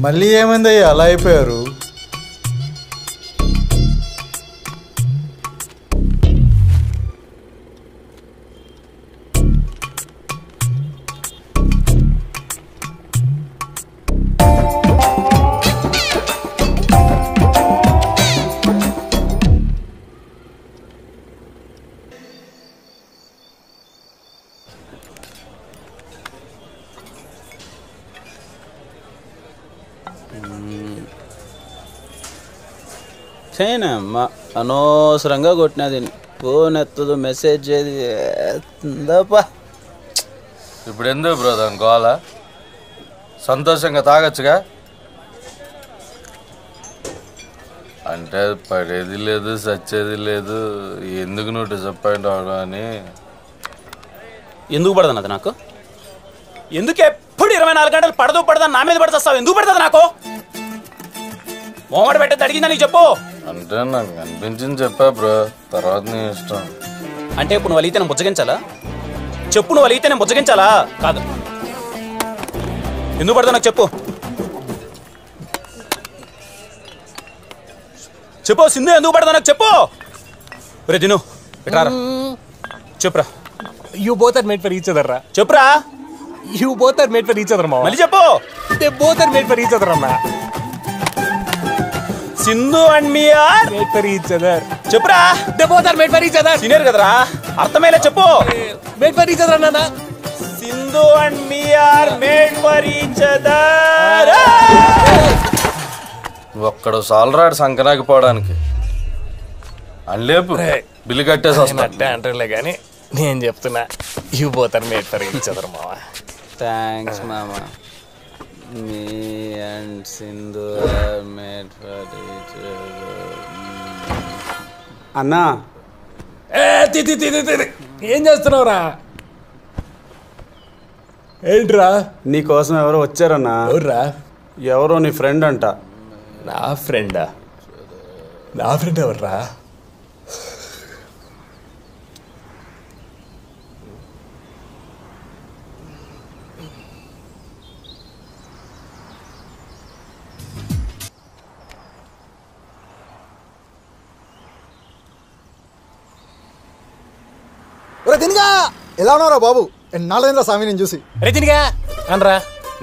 మళ్ళీ ఏమైందయ్యా అలా అయిపోయారు? చేయనమ్మా అనవసరంగా కొట్టినది. ఫోన్ ఎత్తదు, మెసేజ్ చేది ఎత్తుందప్పా. ఇప్పుడు ఎందుకు బ్రదర్ గోల? సంతోషంగా తాగొచ్చుగా. అంటే పడేది లేదు, సచ్చేది లేదు, ఎందుకు నువ్వు డిసప్పాయింట్ అవడం అని. ఎందుకు పడదు అది నాకు? ఎందుకు ఎప్పుడు 24 గంటలు పడదని నా మీద పడుతావు? ఎందుకు పడుతుంది నాకు? మోమడ పెట్టేది అడిగిందా నీకు చెప్పు. అంటే నాకు అనిపించింది చెప్పా బ్రో, తర్వాత నీ ఇష్టం. అంటే ఇప్పుడు నువ్వు అలిగితే నేను బుజ్జగించాలా? చెప్పు, నువ్వు అలిగితే నేను బుజ్జగించాలా? కాదు, ఎందుకు పడతా నాకు చెప్పు. చెప్పు సింధు, ఎందుకు పడతా నాకు చెప్పు. రే దిను ఎట్రారా, చెప్పురా. You both are made for each other రా. చెప్పురా. You both are made for each other మా. మళ్ళీ చెప్పు. They both are made for each other అమ్మా. Sindhu and me are made for each other. చెప్పురా. They both are made for each other. Senior కదరా, అర్థమయ్యేలా చెప్పు. మేడ్ ఫర్ ఈచ్ అదర్ అన్నా. Sindhu and me are made for each other. ఒక్కడు సాలరాడు సంకనాకి పోవడానికి. అల్లేపు బిల్లు కట్టేసి వస్తా అంటారులే కానీ నేను చెప్తున్నా, you both are made for each other మావా. థ్యాంక్స్ మామా. Me and Sindhu are made for each other. అన్నా ఏం చేస్తున్నావురా? ఏంట్రా? నీకోసం ఎవరో వచ్చారన్నా. ఎవర్రా? ఎవరో నీ ఫ్రెండ్ అంట. నా ఫ్రెండా? నా ఫ్రెండ్ ఎవర్రా? ఎలా ఉన్నారా బాబు? ఎన్నాళ్ళైందా స్వామి నేను చూసి. రజనిగా అనరా,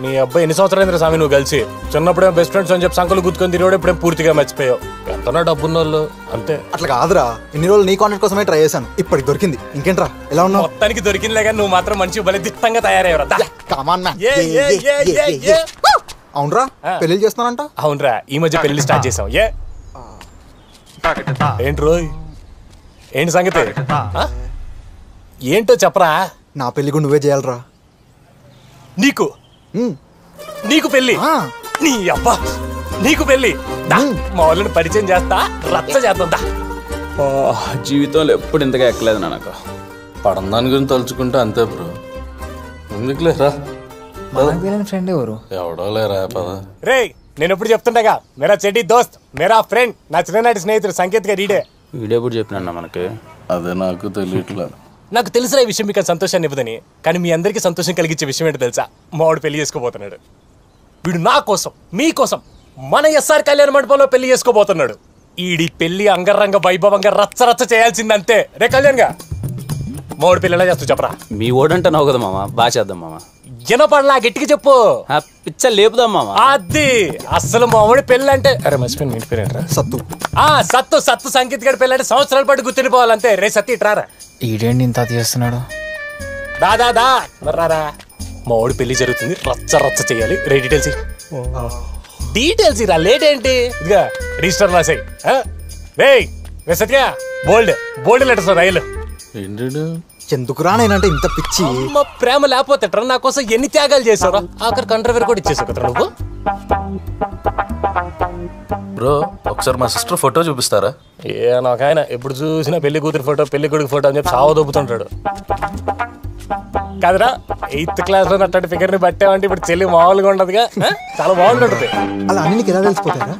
మీ అబ్బాయి ఎన్ని సంవత్సరాలు స్వామి నువ్వు కలిసి? చిన్నప్పుడే బెస్ట్ ఫ్రెండ్స్ అని చెప్పి సంకలు గుర్తుకొని తిరిగి ఇప్పుడేం పూర్తిగా మర్చిపోయావు. ఎంతనో డబ్బున్నోళ్ళు అంతే. అట్లా కాదురా, ఇన్ని రోజులు నీ కాంటాక్ట్ కోసమే ట్రై చేశాను, ఇప్పటికి దొరికింది. ఇంకేంట్రా ఎలా ఉన్నావు? మొత్తానికి దొరికిందిలే కానీ నువ్వు మాత్రం మంచి భలే దిట్టంగా తయారయ్యారా. అవునరా, పెళ్లి చేస్తున్నానంట. అవునరా, ఈ మధ్య పెళ్లి స్టార్ట్ చేసాం. ఏంటి రోయ్, ఏంటి సంగతి? ఏంటో చెప్పరా. నా పెళ్లి కూడా నువ్వే చేయాలరా. నీకు నీకు పెళ్లి? నీ అబ్బా, నీకు పెళ్లి? మా వాళ్ళని పరిచయం చేస్తా, రచ్చ చేద్దా. జీవితంలో ఎప్పుడు ఇంతగా ఎక్కలేదు నాకు. పడన దాని గురించి తలుచుకుంటే అంతే బ్రో. ఎందుకులేరా, ఫ్రెండ్ ఎవరు? ఎవడో లేరా పద. రే, నేను ఎప్పుడు చెప్తుండగా, మేరా చెడ్డి దోస్త్, మేరా ఫ్రెండ్, నా చిన్ననాటి స్నేహితుడు సంకేత్ గారు ఈడే. వీడెప్పుడు చెప్పినా మనకి? అదే నాకు తెలియట్లా. నాకు తెలిసిన ఈ విషయం మీకు సంతోషాన్ని ఇవ్వదని, కానీ మీ అందరికీ సంతోషం కలిగించే విషయం ఏంటో తెలుసా? మావాడు పెళ్లి చేసుకోబోతున్నాడు. వీడు నా కోసం, మీకోసం మన ఎస్ఆర్ కళ్యాణ మండపంలో పెళ్లి చేసుకోబోతున్నాడు. ఈడి పెళ్లి అంగరంగ వైభవంగా రచ్చ రచ్చ చేయాల్సిందంతే. రే కళ్యాణ్ గా, మావాడు పెళ్లి ఎలా చేస్తూ చెప్పరా. మీ ఓడంటున్నావు కదా మామ, బాగా చేద్దాం మామ. వినపడలా, గట్టిగా చెప్పు. పిచ్చ లేపుదాం మామ. అది అసలు మావాడి పెళ్ళి అంటే, అరే మర్చిపోయిన మీ ఇంటి పేరేంట్రా? సత్తు. సత్తు సత్తు సంగీత్ గడి పెళ్ళి అంటే సంవత్సరాల పాటు గుర్తుండిపోవాలంతే. రే సత్తి ఇట్రారా. ఈడేంటి ఇంత చేస్తున్నాడు? దాదా రారా, మా వాడు పెళ్లి జరుగుతుంది, రచ్చ రచ్చ చేయాలి. రే డీటెయిల్స్ ఇరా, లేట్ ఏంటి? ఇదిగా రిజిస్టర్ రాసాయి. రే సత్య, బోల్డ్ లెటర్స్ రైలు. ఎందుకురా నేనంటే ఇంత పిచ్చి? మా ప్రేమ లేకపోతే నా కోసం ఎన్ని త్యాగాలు చేసావురా. ఆఖరి కంట్రవేర్ కూడా ఇచ్చేసావు కదా నువ్వు. బ్రో, ఒకసారి మా సిస్టర్ ఫోటో చూపిస్తారా? నాకాయన ఎప్పుడు చూసినా పెళ్లి కూతురు ఫోటో, పెళ్లి కొడుకు ఫోటో అని చెప్పి సావ దొబ్బుతుంటాడు. కాదురా, 8th క్లాస్ లో అట్లాంటి ఫిగర్ ని పట్టామంటే ఇప్పుడు చెల్లి మామూలుగా ఉండదుగా, చాలా బాగుంటుంది. అలా అన్ని నీకు ఎలా తెలిసిపోతారా?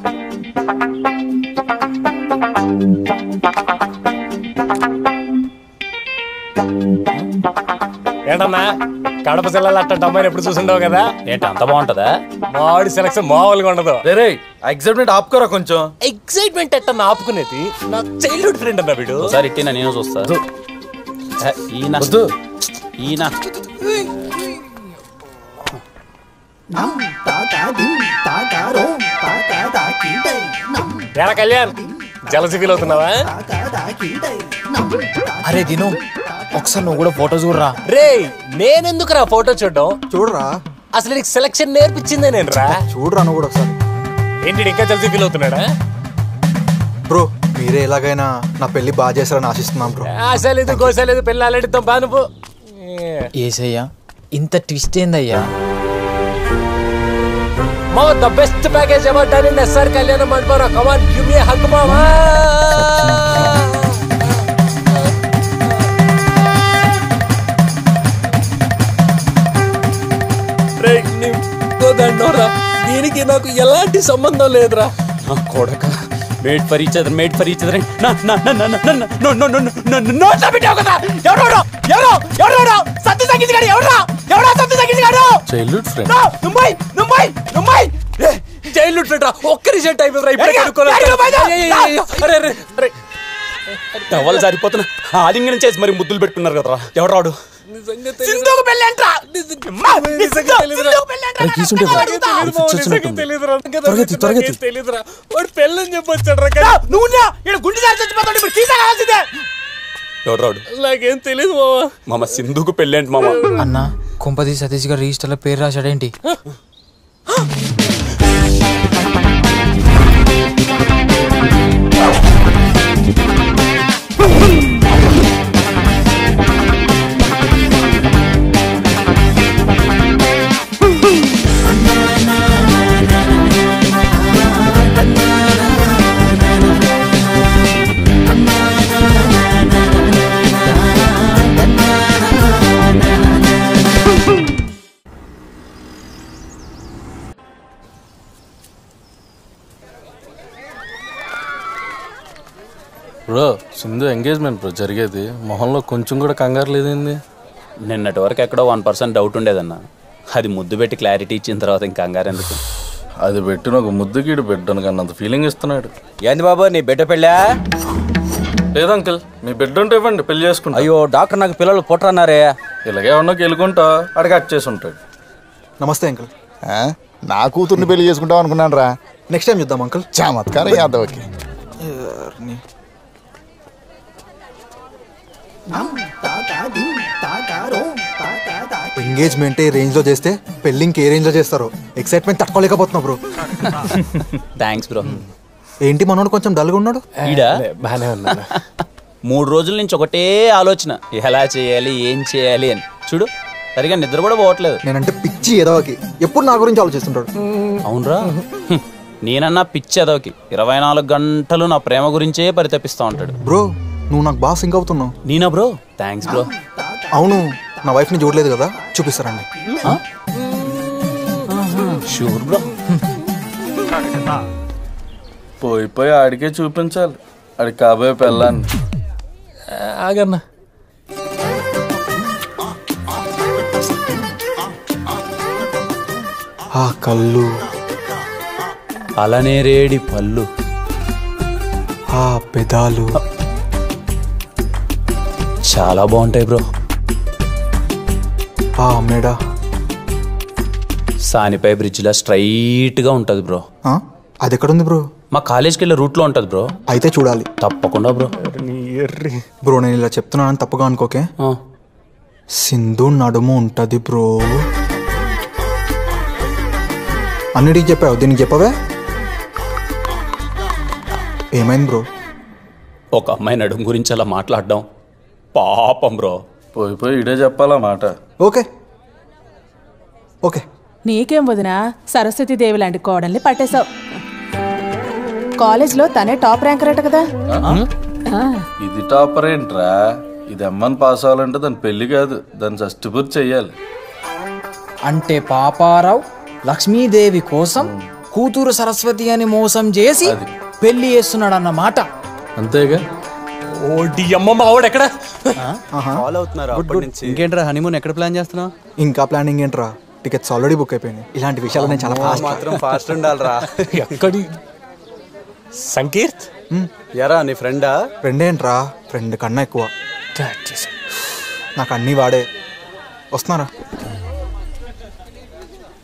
ఏంటన్నా, కడప జిల్లాలో అట్లాంటి అమ్మాయిని ఎప్పుడు చూసిండవు కదా. ఏంటి అంత బాగుంటదా? మావాడి సెలక్షన్ మామూలుగా ఉండదు. రే ఎక్సైట్మెంట్ ఆపుకోరా కొంచెం. ఎక్సైట్మెంట్ ఎట్టన్నా ఆపుకునేది? నా చైల్డ్హుడ్ ఫ్రెండ్ అన్నా వీడు. ఒకసారి ఇట్టినా నేను చూస్తా. ఈయన ఎలా కళ్యాణ్, జలసి ఫీల్ అవుతున్నావా? అరే దిను, ఒకసారి నువ్వు కూడా ఫోటో చూడరా. రే, నేనెందుకురా ఫోటో చూడడం? చూడరా, అసలు నీకు సెలక్షన్ నేర్పించిందే నేను రా. చూడరా నువ్వు కూడా ఒకసారి. ఏంటి ఇంకా జలసి ఫీల్ అవుతున్నాడా? బ్రో, మీరే ఎలాగైనా నా పెళ్లి బాగా చేస్తారని ఆశిస్తున్నాం బ్రో. ఆశలేదు గోసలేదు, పెళ్ళి ఆలడిద్దాం బా. నువ్వు ఏసయ్యా, ఇంత ట్విస్ట్ ఏందయ్యా? Mama, the best package ever done in SR Kalyana Mandapam. Come on, give me a hug, Mama. దీనికి నాకు ఎలాంటి సంబంధం లేదురా. నా కొడక, made for each other, made for each other. Satya సంగీతగాడు ఎవరా? సత్య సంగీతగాడు చైల్డ్హుడ్ ఫ్రెండ్. చైల్డ్హుడ్ ఫ్రెండ్ రా. ఒక్క రిజెక్ట్ అయిపోయింది. టవల్ సరిపోతున్నా ఆలింగనం చేసి మరి ముద్దులు పెట్టుకున్నారు కదరా. ఎవరాడు? పెళ్ళని చెప్పొచ్చాడు. ఎవరాడు? నాకేం తెలీదు మామ. సింధుకు పెళ్ళేంటి మామ? అన్న, కుంపతి సతీష్ గారు రిజిస్టర్ లో పేరు రాశాడేంటి? బ్రో, సింధు ఎంగేజ్మెంట్ బ్రో జరిగేది. మొహంలో కొంచెం కూడా కంగారు లేదండి. నిన్నటి వరకు ఎక్కడో 1% డౌట్ ఉండేదన్న. అది ముద్దు పెట్టి క్లారిటీ ఇచ్చిన తర్వాత ఇంకా కంగారు ఎందుకు? అది పెట్టిన ఒక ముద్దుగీడు బిడ్డను కన్నంత ఫీలింగ్ ఇస్తున్నాడు. ఏంది బాబు, నీ బిడ్డ పెళ్ళా? లేదు అంకుల్, మీ బిడ్డ ఉంటే ఇవ్వండి, పెళ్లి చేసుకుంటా. అయ్యో డాక్టర్, నాకు పిల్లలు పుట్టరన్నారే. ఇలాగే ఉన్నకి వెళ్ళుకుంటా అడిగి కట్ చేసి ఉంటాడు. నమస్తే అంకుల్. నా కూతుర్ని పెళ్లి చేసుకుంటాం అనుకున్నాను రా. నెక్స్ట్ టైం చూద్దాం అంకుల్. చమత్కారం యాదవ్కి. ఎంగేజ్మెంట్ ఏ రేంజ్ లో చేస్తే పెళ్లి ఇంకే రేంజ్ లో చేస్తారో ఎక్సైట్మెంట్ తట్టుకోలేకపోతున్నా బ్రో. Thanks bro. ఏంటి మనోడు కొంచెం డల్గా ఉన్నాడు? ఈడా బానే ఉన్నాను. 3 రోజుల నుంచి ఒకటే ఆలోచన, ఎలా చేయాలి ఏం చేయాలి అని. చూడు సరిగా నిద్ర కూడా పోవట్లేదు. నేనంటే పిచ్చి ఎదవకి, ఎప్పుడు నా గురించి ఆలోచిస్తుంటాడు. అవునరా, నేనన్నా పిచ్చి ఎదవకి 24 గంటలు నా ప్రేమ గురించే పరితపిస్తా ఉంటాడు. బ్రో నువ్వు నాకు బాగా సింక్ అవుతున్నావు. నేనా బ్రో? Thanks bro. అవును, నా వైఫ్ ని చూడలేదు కదా, చూపిస్తారండి. Sure bro. పోయి ఆడికే చూపించాలి, ఆడికి కాబోయే పెళ్ళాన్ని. ఆగన్నా, ఆ కళ్ళు, అలానే రేడి పళ్ళు, ఆ పెదాలు చాలా బాగుంటాయి బ్రో. ఆ మెడ సానిపై బ్రిడ్జ్లా స్ట్రైట్ గా ఉంటది బ్రో. అది ఎక్కడుంది బ్రో? మా కాలేజ్కి వెళ్ళే రూట్ లో ఉంటది బ్రో. అయితే చూడాలి తప్పకుండా బ్రో. బ్రో నేను ఇలా చెప్తున్నానని తప్పుగా అనుకోకే, సింధు నడుము ఉంటది బ్రో. అన్నిటికి చెప్పావు, దీనికి చెప్పవే? ఏమైంది బ్రో? ఒక అమ్మాయి నడుము గురించి అలా మాట్లాడడం పాపం బ్రో. పోయి ఇడే చెప్పాలా మాట. Okay okay. నీకేం వదినా, సరస్వతి దేవి లాంటి కోడల్ని పట్టేశావు. కాలేజ్లో తనే టాప్ ర్యాంకర్ అట కదా. ఇది టాపర్ ఏంట్రా? ఇది అమ్మని పాస్ అవ్వాలంటే దాని పెళ్లి కాదు, దాన్ని షష్టిపూర్తి చెయ్యాలి. అంటే పాపారావు లక్ష్మీదేవి కోసం కూతురు సరస్వతి అని మోసం చేసి పెళ్లి చేస్తున్నాడు అన్నమాట. అంతేగా. ఇంకేంట్రా హనీమూన్ ఎక్కడ ప్లాన్ చేస్తున్నావు? ఇంకా ప్లానింగ్ ఏంట్రా, టికెట్స్ ఆల్రెడీ బుక్ అయిపోయినాయి. ఇలాంటి విషయాలు నేను చాలా ఫాస్ట్ ఉండాలిరా. ఎక్కడి సంకీర్త్ ఎరా నీ ఫ్రెండా? ఫ్రెండ్ ఏంట్రా, ఫ్రెండ్ కన్నా ఎక్కువ. నాకు అన్నీ వాడే. వస్తున్నారా?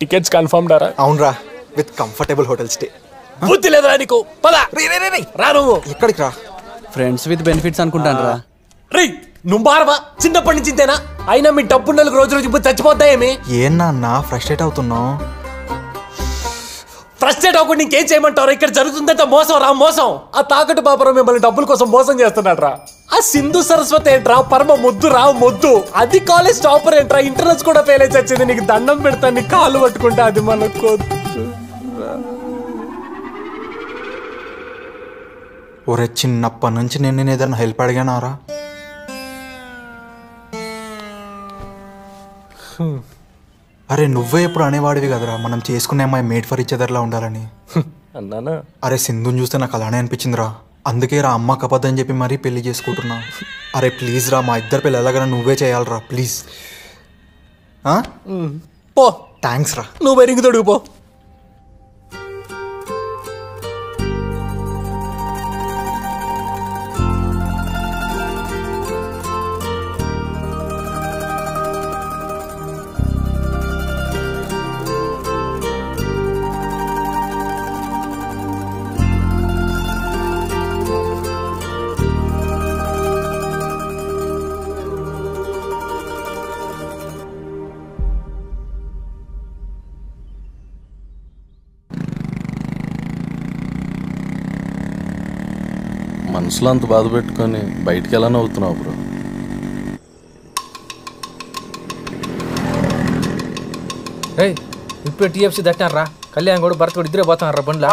టికెట్స్ కన్ఫర్మ్ డారా? అవునరా, విత్ కంఫర్టబుల్ హోటల్ స్టే. బుద్ధి లేదురా నీకు? పద రా. నువ్వు ఎక్కడికి రా? ఫ్రెండ్స్ విత్ బెనిఫిట్స్ అనుకుంటాను రా. రే నువ్వు బారవా? చిన్నప్పటి నుంచి ఇంతేనా? అయినా మీ డబ్బు నెలకు రోజు ఇప్పుడు చచ్చిపోద్దా ఏమి? ఏం నాన్న ఫ్రస్ట్రేట్ అవుతున్నావు? ఫ్రస్ట్రేట్ అవ్వకుండా ఇంకేం చేయమంటారు? ఇక్కడ జరుగుతుందంటే మోసం రా, మోసం. ఆ తాకట్టు బాబురావు మిమ్మల్ని డబ్బుల కోసం మోసం చేస్తున్నాడు రా. ఆ సింధు సరస్వతి ఏంట్రా, పరమ మొద్దు రా, మొద్దు. అది కాలేజ్ టాపర్ ఏంట్రా, ఇంటర్నెట్స్ కూడా ఫెయిల్ అయితే వచ్చింది. నీకు దండం పెడతాను, నీ కాళ్ళు పట్టుకుంటే అది మనకు. ఒరే చిన్నప్పటి నుంచి నేను ఏదైనా హెల్ప్ అడిగానారా? అరే నువ్వే ఎప్పుడు అనేవాడివి కదరా, మనం చేసుకునే అమ్మాయి మేడ్ ఫర్ ఈచ్ అదర్లా ఉండాలని. అన్నానా? అరే సింధుని చూస్తే నాకు అలానే అనిపించిందిరా. అందుకే రా అమ్మకి అబద్ధం చెప్పి మరీ పెళ్లి చేసుకుంటున్నా. అరే ప్లీజ్ రా, మా ఇద్దరు పెళ్ళి ఎలాగైనా నువ్వే చేయాలరా ప్లీజ్. పో. థ్యాంక్స్ రా. నువ్వు బెరింగ్ తొడుగు పో. మనసులో అంత బాధ పెట్టుకొని బయటికి ఎలా నవ్వుతున్నావు బ్రో? ఇప్పుడు టీఎఫ్సీ దట్టినారా, కళ్యాణ్ కూడా భరత్ కూడా ఇద్దరే పోతున్నారా బండ్లా.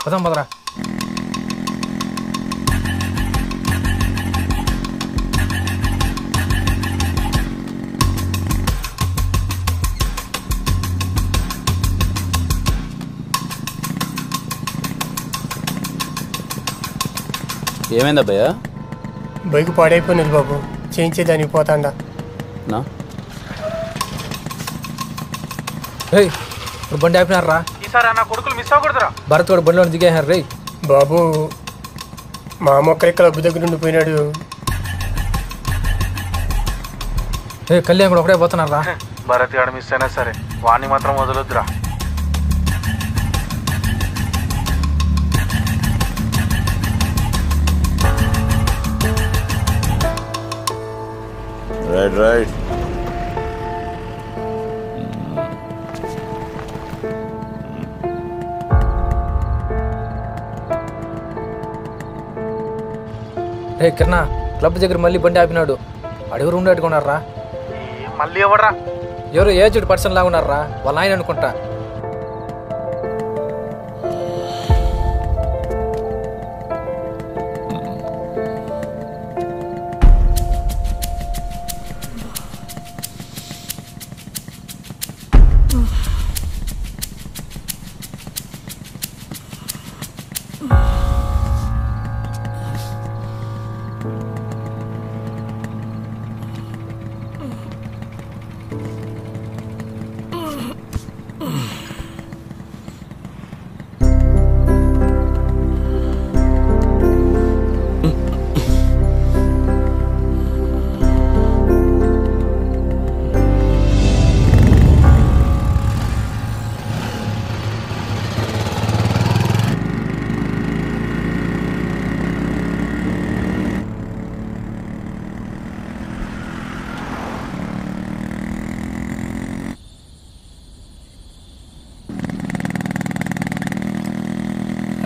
పదాం పదరా. ఏమైంది అబ్బాయ్యా? బైక్ పాడైపోయినది బాబు, చేయించేదానికి పోతాండా. నా ఇప్పుడు బండి ఆపినారా? ఈసారి నా కొడుకులు మిస్ అవ్వకూడదురా. భరత్ కూడా బండిలో దిగేసారు రే. బాబు మా మొక్క క్లబ్ దగ్గర నుండి పోయినాడు. కళ్యాణ్ కూడా ఒకటే పోతున్నారా? భరత్ గాడు మిస్ అయినా సరే వాణ్ణి మాత్రం వదలొద్దురా. Right right. రే కిరణా, క్లబ్ దగ్గర మళ్ళీ బండి ఆపినాడు. అడుగురు ఉండి అట్టుకున్నారా? మళ్ళీ ఎవరా? ఎవరు ఏజ్డ్ పర్సన్ లాగా ఉన్నారా? వాళ్ళ ఆయన అనుకుంటా.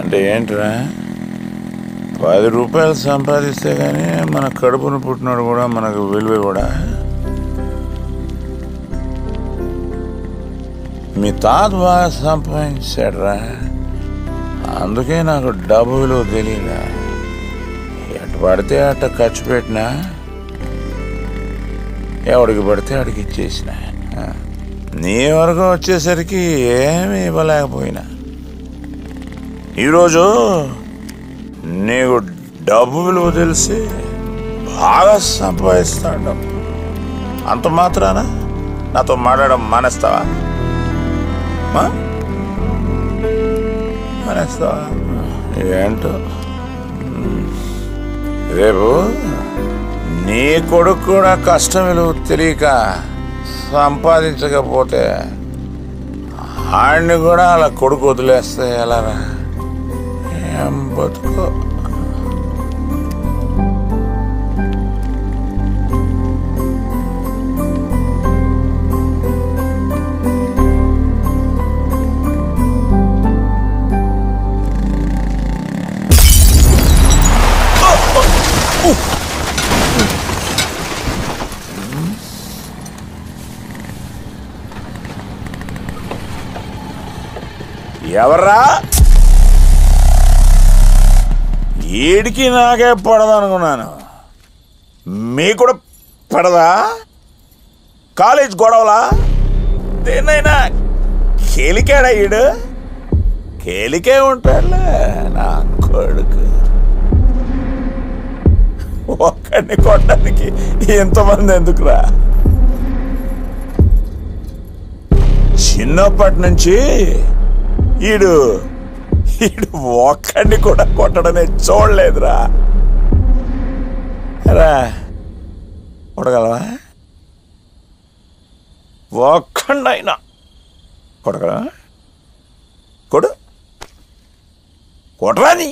అంటే ఏంట్రా, 10 రూపాయలు సంపాదిస్తే కానీ మన కడుపును పుట్టినాడు కూడా మనకు విలువ కూడా. మీ తాత బాగా సంపాదించాడురా, అందుకే నాకు డబ్బు విలువ తెలియదా. ఎటు పడితే అట్ట ఖర్చు పెట్టినా, ఎవడికి పడితే అడిగి ఇచ్చేసిన. నీ వరకు వచ్చేసరికి ఏమీ ఇవ్వలేకపోయినా, ఈరోజు నీకు డబ్బు విలువ తెలిసి బాగా సంపాదిస్తాడు. అంత మాత్రాన నాతో మాట్లాడడం మానేస్తావా? మానేస్తావా ఏంటో. రేపు నీ కొడుకు కూడా కష్టం విలువ తెలియక సంపాదించకపోతే ఆడిని కూడా అలా కొడుకు వదిలేస్తే ఎలారా? ఏం బతుకో. ఎవర్రా? ఏడికి నాకే పడదనుకున్నాను, మీకు కూడా పడదా? కాలేజ్ గొడవలా? దేన్నైనా కేలికాడా? ఈడు కేలికే ఉంటాడులే నా కొడుకు. ఒక్కడిని కొట్టడానికి ఎంతమంది ఎందుకురా? చిన్నప్పటి నుంచి ఈడు ఒక్కడిని కూడా కొట్టడనే చూడలేదురా. రా కొట్టగలవా? ఒక్కడైనా కొట్టగలవా? కొడు, కొట్టరా నీ.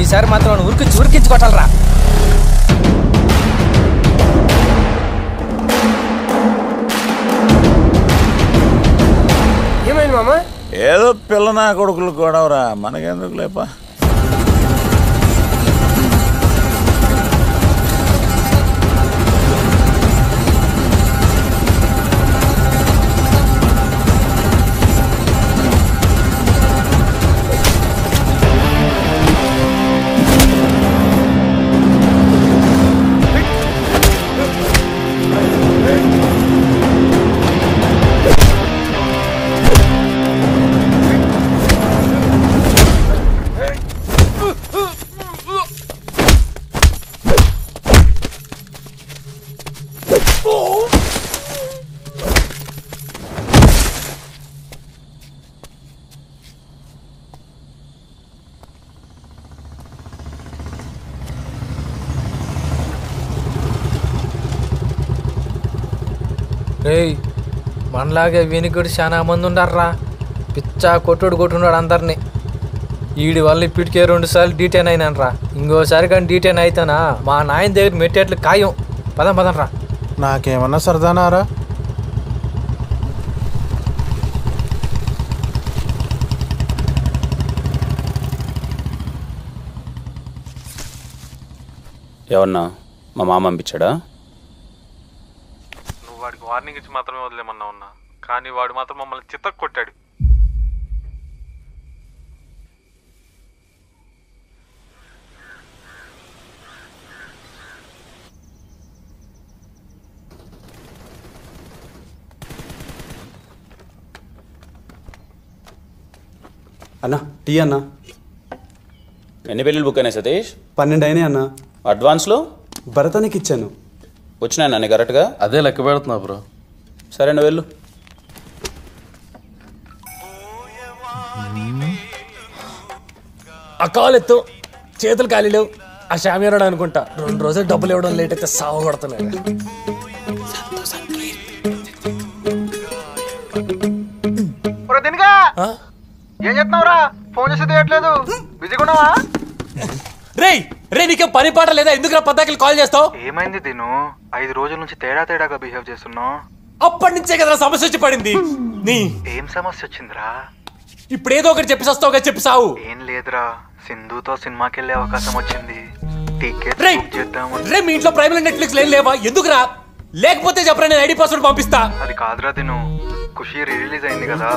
ఈసారి మాత్రం ఉరికించుకోవటాలరా. ఏమైంది మామ? ఏదో పిల్ల నా కొడుకులు గొడవరా, మనకెందుకు లేపా. రేయ్, మనలాగే వినికుడు చాలా మంది ఉండారా. పిచ్చా కొట్టున్నాడు అందరినీ. వీడి వల్ల ఇప్పటికే 2 సార్లు డీటెయిన్ అయినానరా. ఇంకోసారి కానీ డీటెయిన్ అయితేనా మా నాయన దగ్గర మెట్టేట్లు ఖాయం. పదం రా. నాకేమన్నా సరదానారా? ఎవరన్నా మా మామ పంపించాడా? నువ్వు వాడికి వార్నింగ్ ఇచ్చి మాత్రమే వదిలేమన్నా ఉన్నా, కానీ వాడు మాత్రం మమ్మల్ని చిత్తకు కొట్టాడు. అన్నా టీ అన్నా. ఎన్ని పెళ్ళిళ్ళు బుక్ అయినాయి సతీష్? 12 అయినాయి అన్నా. అడ్వాన్స్లో భరతానికి ఇచ్చాను. వచ్చినాయి నన్ను కరెక్ట్గా? అదే లెక్క పెడుతున్నా బ్రో. సరే నువ్వు వెళ్ళు. ఆ కాలు ఎత్తు, చేతులు ఖాళీ లేవు. ఆ షామియారాడు అనుకుంటా 2 రోజులు డబ్బులు ఇవ్వడం లేట్ అయితే సాగు కొడుతున్నాడు. ఏం చెప్తున్నావురా? ఫోన్ చేసి తీయట్లేదు, బిజీగా ఉన్నావా? రే నీకేం పని పాట లేదా? ఎందుకు పద్దాకి కాల్ చేస్తావు? ఏమైంది దీను? 5 రోజుల నుంచి తేడాగా బిహేవ్ చేస్తున్నావు. అప్పటి నుంచే కదా సమస్య వచ్చి పడింది. ఏం సమస్య వచ్చిందిరా? ఇప్పుడు ఏదో ఒకటి చెప్పి వస్తావుగా, చెప్పి సావు. ఏం లేదురా, సింధుతో సినిమాకి వెళ్ళే అవకాశం వచ్చింది. టికెట్ చేద్దామని. రే మీ ఇంట్లో ప్రైమ్ నెట్ఫ్లిక్స్ లేవా? ఎందుకురా? లేకపోతే చెప్పరా, నేను ఐడి పాస్వర్డ్ పంపిస్తా. అది కాదురా దిను, ఖుషి రిలీజ్ అయింది కదా,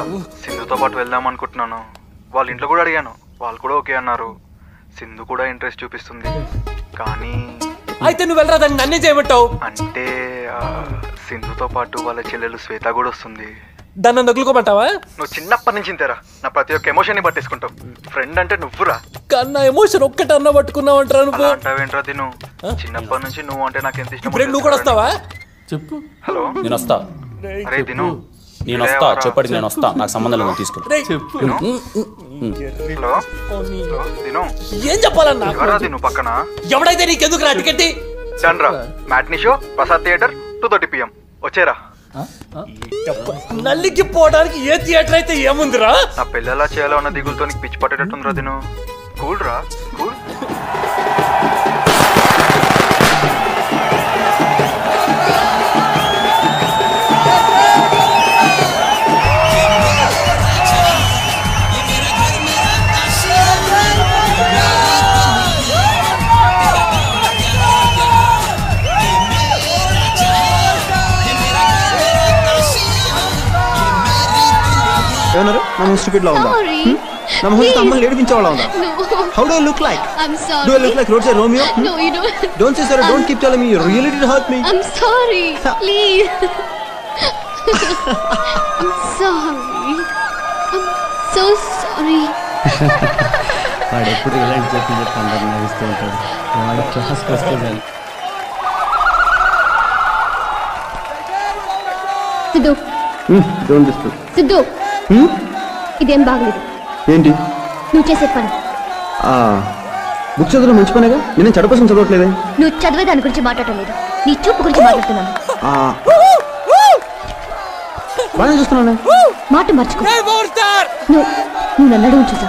సింధుతో పాటు వెళ్దాం అనుకుంటున్నాను. వాళ్ళ ఇంట్లో కూడా అడిగాను, వాళ్ళు కూడా ఓకే అన్నారు. సింధు కూడా ఇంట్రెస్ట్ చూపిస్తుంది. కానీ అయితే నువ్వు వెళ్ళరా, దాన్ని నన్నే చేయమంటావు? అంటే సింధుతో పాటు వాళ్ళ చెల్లెలు శ్వేత కూడా వస్తుంది. దాన్ని నగులుకోమంటావా? నువ్వు చిన్నప్పటి నుంచి ఇంతేరా, నా ప్రతి ఒక్క ఎమోషన్ ని పట్టేసుకుంటావు. ఫ్రెండ్ అంటే నువ్వురా. కన్నా ఎమోషన్ ఒక్కటి అన్న పట్టుకున్నావు అంటారా నువ్వు? అంటావేంట్రా తిను? చిన్నప్పటి నుంచి నువ్వు అంటే నాకు ఎంత ఇష్టం. నువ్వు కూడా వస్తావా? చెప్పు. హలో, నేను వస్తా. అరే తిను, నేను వస్తా. చెప్పండి, నేను వస్తా. నాకు సంబంధం లేదు, తీసుకో. హలో తిను, ఏం చెప్పాలన్నా? ఎవరా తిను పక్కన? ఎవడైతే నీకెందుకు రా టికెట్? డన్రా, matinee show, Prasad theatre, 2:30 PM. వచ్చేరా. నల్లికి పోవడానికి ఏ థియేటర్ అయితే ఏముందిరా? నా పిల్లలా చేయాలో ఉన్న దిగులతో నీకు పిచ్చి పట్టేటట్టుందిరా తిను. కూల్ రా, కూల్. ఏమన్నారు? నా మొహం స్టూపిడ్ లా ఉందా? నా మొహం అమ్మని ఏడిపించేవాళ్ళ ఉందా? How do I look like? Do I look like roads Romeo? No, you don't. Don't say sorry, don't keep telling me you really did hurt me. I'm sorry. Please. I'm sorry. I'm so sorry. వాడు ఎప్పుడు ఇలాంటి చెప్పి అందరు నవ్విస్తూ ఉంటాడు. వాడు క్లాస్కి వస్తే చాలు. సిద్ధు. Don't disturb. సిద్ధు. ఇదేం బాగలేదు. ఏంటి నువ్వు చేసే పని? బుక్ చదవడం మంచి పనేగా. నేను చెడు కోసం చదవట్లేదే. నువ్వు చదివే దాని గురించి మాట్లాడటం లేదు, నీ చూపు గురించి మాట్లాడుతున్నాను. బాగా చూస్తున్నాను. మాట మర్చుకో. నువ్వు నన్ను అడుగు చూసా.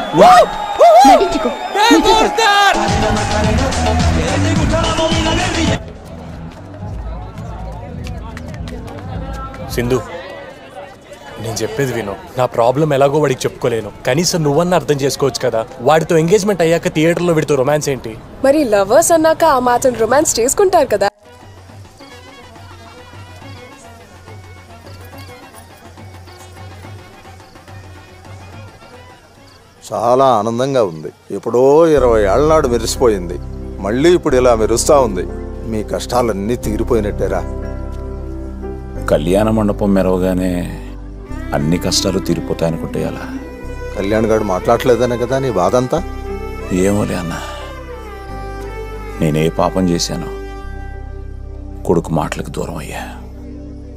నటించుకో. సింధు, నేను చెప్పేది విను. నా ప్రాబ్లం ఎలాగో వాడికి చెప్పుకోలేను. కనీసం నువ్వన్నా అర్థం చేసుకోవచ్చు కదా. వాడితో ఎంగేజ్మెంట్ అయ్యాక థియేటర్లో వీడితో రొమాన్స్ ఏంటి? మరి లవర్స్ అన్నాక ఆ మాత్రం రొమాన్స్ చేసుకుంటారు కదా. చాలా ఆనందంగా ఉంది. ఎప్పుడో 20 ఏళ్ల నాడు మెరిసిపోయింది, మళ్ళీ ఇప్పుడు ఇలా మెరుస్తా ఉంది. మీ కష్టాలన్నీ తీరిపోయినట్టేరా. కళ్యాణ మండపం మెరవగానే అన్ని కష్టాలు తీరిపోతాయనుకుంటే అలా. కళ్యాణ్ గారు మాట్లాడలేదనే కదా నీ బాధంతా? ఏమోలే అన్న, నేనే పాపం చేశాను. కొడుకు మాటలకు దూరం అయ్యా.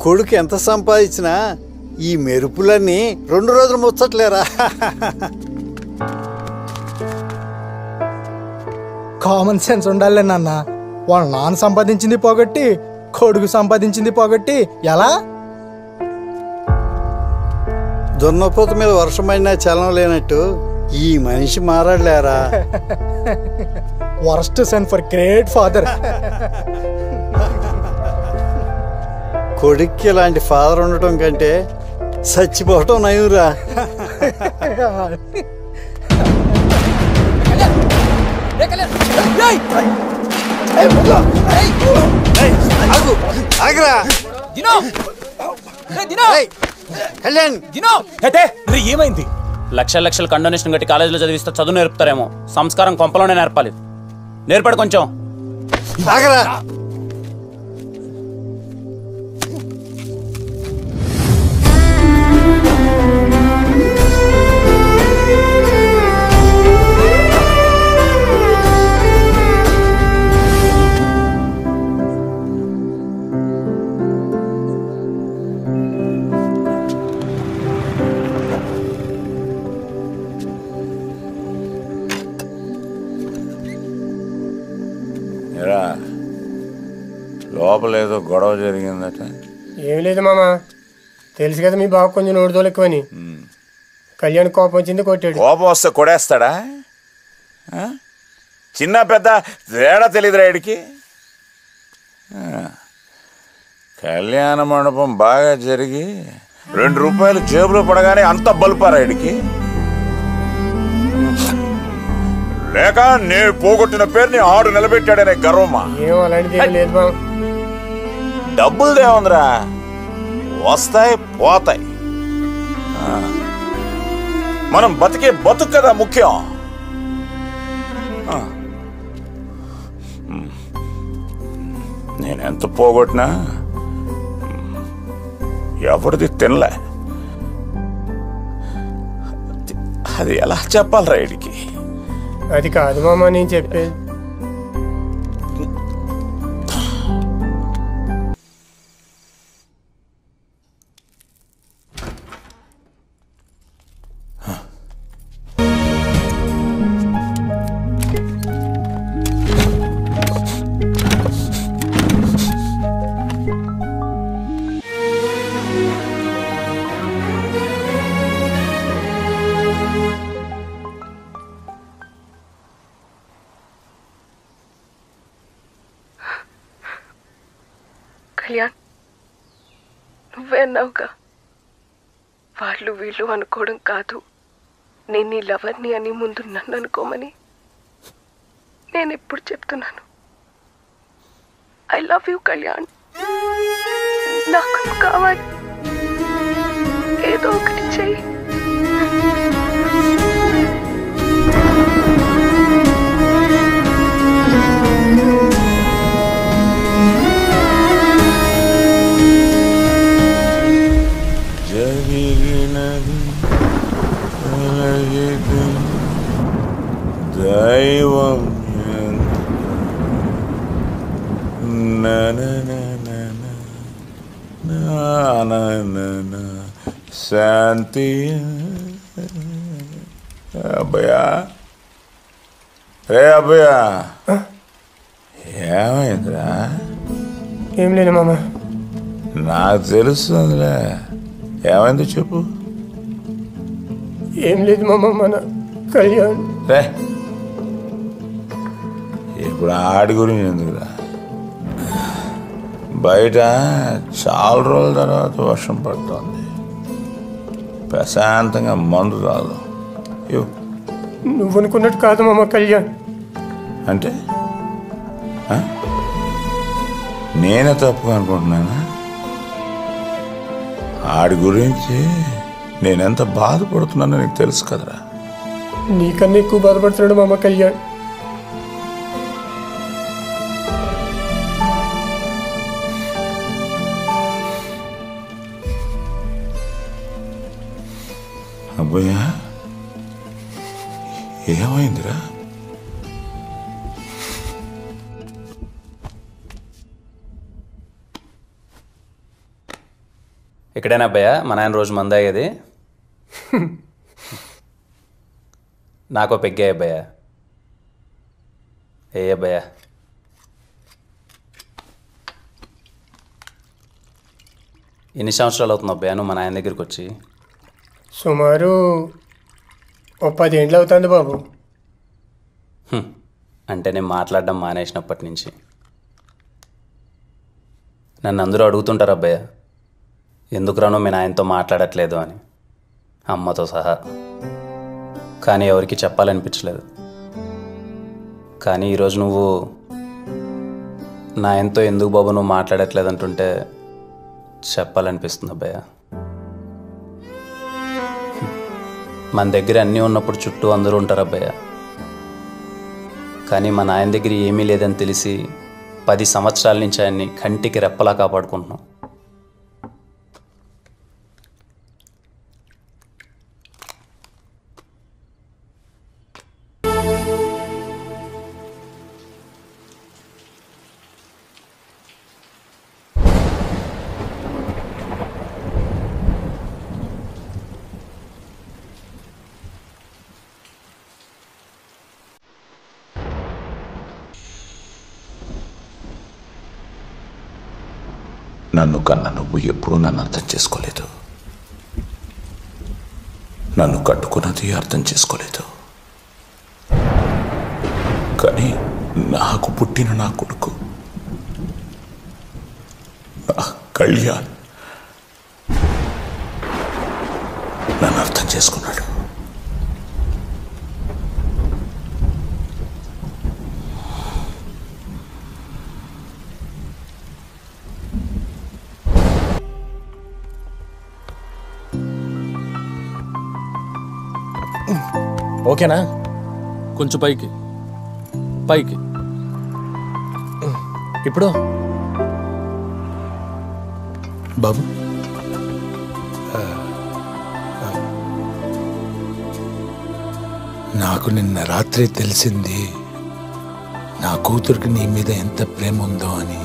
కొడుకు ఎంత సంపాదించినా ఈ మెరుపులన్నీ 2 రోజులు ముచ్చట్లేరా. కామన్ సెన్స్ ఉండాలి నాన్న. వాళ్ళ నాన్న సంపాదించింది పోగొట్టి కొడుకు సంపాదించింది పోగొట్టి ఎలా? దున్నపోత మీద వర్షమైనా చలనం లేనట్టు ఈ మనిషి మారాడలేరా. Worst son for great father. కొడుక్కి ఇలాంటి ఫాదర్ ఉండటం కంటే చచ్చిపోవటం నయురా. ఏమైంది? లక్షల లక్షల కండోనేషన్ కట్టి కాలేజీలో చదివిస్తే చదువు నేర్పుతారేమో. సంస్కారం కొంపలోనే నేర్పాలి. నేర్పడు కొంచెం. లోపల ఏదో గొడవ జరిగిందట. ఏం లేదు మామ, తెలుసు కదా మీ బాబు కొంచెం నోడుదోలు ఎక్కువని. కళ్యాణ్ కోపం వచ్చింది, కొట్టాడు. కోపం వస్తే కొడేస్తాడా? చిన్న పెద్ద తేడా తెలియదురా వీడికి. కళ్యాణ మండపం బాగా జరిగి 2 రూపాయలు జేబులో పడగానే అంత బలుపారా వీడికి? లేక నేను పోగొట్టిన పేరుని ఆడు నిలబెట్టాడనే గర్వమా? ఏం అలాంటిది లేదు బాబు. డబ్బులు దేవందిరా, వస్తాయి పోతాయి. మనం బతికే బతుకు కదా ముఖ్యం. నేనెంత పోగొట్టినా ఎవరిది తినలే. అది ఎలా చెప్పాలరా వీడికి? అది కాదు మామ నేను చెప్పేది. కళ్యాణ్, నువ్వే అన్నావుగా, వాళ్ళు వీళ్ళు అనుకోవడం కాదు, నేను నీ లవర్ని అని ముందు నన్ను అనుకోమని. నేను ఎప్పుడు చెప్తున్నాను, ఐ లవ్ యూ కళ్యాణ్. నాకు నువ్వు కావాలి, ఏదో ఒకటి చెయ్యి. దైవం శాంతి. అబ్బయా, రే అబ్బయా, ఏమైందిరా? ఏం లేదు మామ. నాకు తెలుస్తుందిలే, ఏమైందో చెప్పు. ఏం లేదు మామ, మన కళ్యాణ్. రే ఇప్పుడు ఆడి గురించి ఎందుకురా? బయట చాలా రోజుల తర్వాత వర్షం పడుతుంది, ప్రశాంతంగా మందు రాదు. నువ్వు అనుకున్నట్టు కాదు మామ కళ్యాణ్. అంటే నేనే తప్పు అనుకుంటున్నానా? ఆడి గురించి నేనెంత బాధపడుతున్నానో నీకు తెలుసు కదరా. నీకన్నా ఎక్కువ బాధపడుతున్నాడు మామ కళ్యాణ్. అబ్బయ్యా, ఏమైందిరా? ఇక్కడేనా అబ్బాయా మా నాయన రోజు మందాగేది? నాకో పెగ్గే అబ్బాయా. ఏ అబ్బాయా? ఎన్ని సంవత్సరాలు అవుతుంది అబ్బాయా నువ్వు మా నాయన దగ్గరికి వచ్చి? సుమారు 10 ఏండ్లు అవుతుంది బాబు. అంటే నేను మాట్లాడడం మానేసినప్పటి నుంచి. నన్ను అందరూ అడుగుతుంటారు అబ్బాయ, ఎందుకు రాను మీ నాయనతో మాట్లాడట్లేదు అని, అమ్మతో సహా. కానీ ఎవరికి చెప్పాలనిపించలేదు. కానీ ఈరోజు నువ్వు నాయనతో ఎందుకు బాబు నువ్వు మాట్లాడట్లేదు అంటుంటే చెప్పాలనిపిస్తుంది అబ్బాయ. మన దగ్గర అన్నీ ఉన్నప్పుడు చుట్టూ అందరూ ఉంటారు అబ్బాయ. కానీ మా నాయన దగ్గర ఏమీ లేదని తెలిసి 10 సంవత్సరాల నుంచి ఆయన్ని కంటికి రెప్పలా కాపాడుకుంటున్నాం. నన్ను కన్న నువ్వు ఎప్పుడూ నన్ను అర్థం చేసుకోలేదు. నన్ను కట్టుకున్నది అర్థం చేసుకోలేదు. కానీ నాకు పుట్టిన నా కొడుకు, నా కళ్యాణ్, నన్ను అర్థం చేసుకున్నాడు. ఓకేనా? కొంచెం పైకి పైకి. ఇప్పుడు బాబు, నాకు నిన్న రాత్రి తెలిసింది నా కూతురికి నీ మీద ఎంత ప్రేమ ఉందో అని.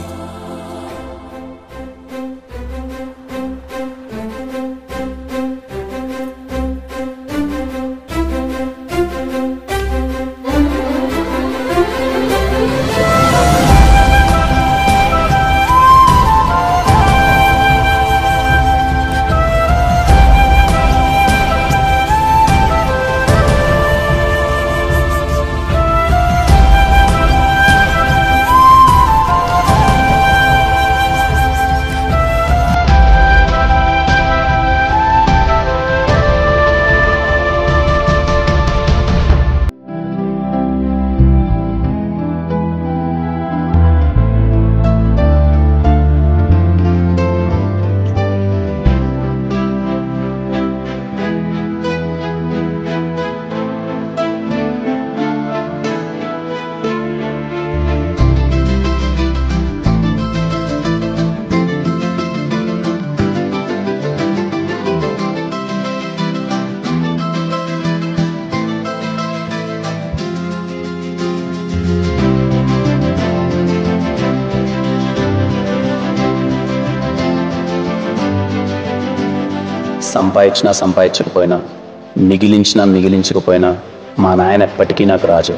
సంపాదించినా సంపాదించకపోయినా, మిగిలించినా మిగిలించకపోయినా మా నాయన ఎప్పటికీ నాకు రాజు.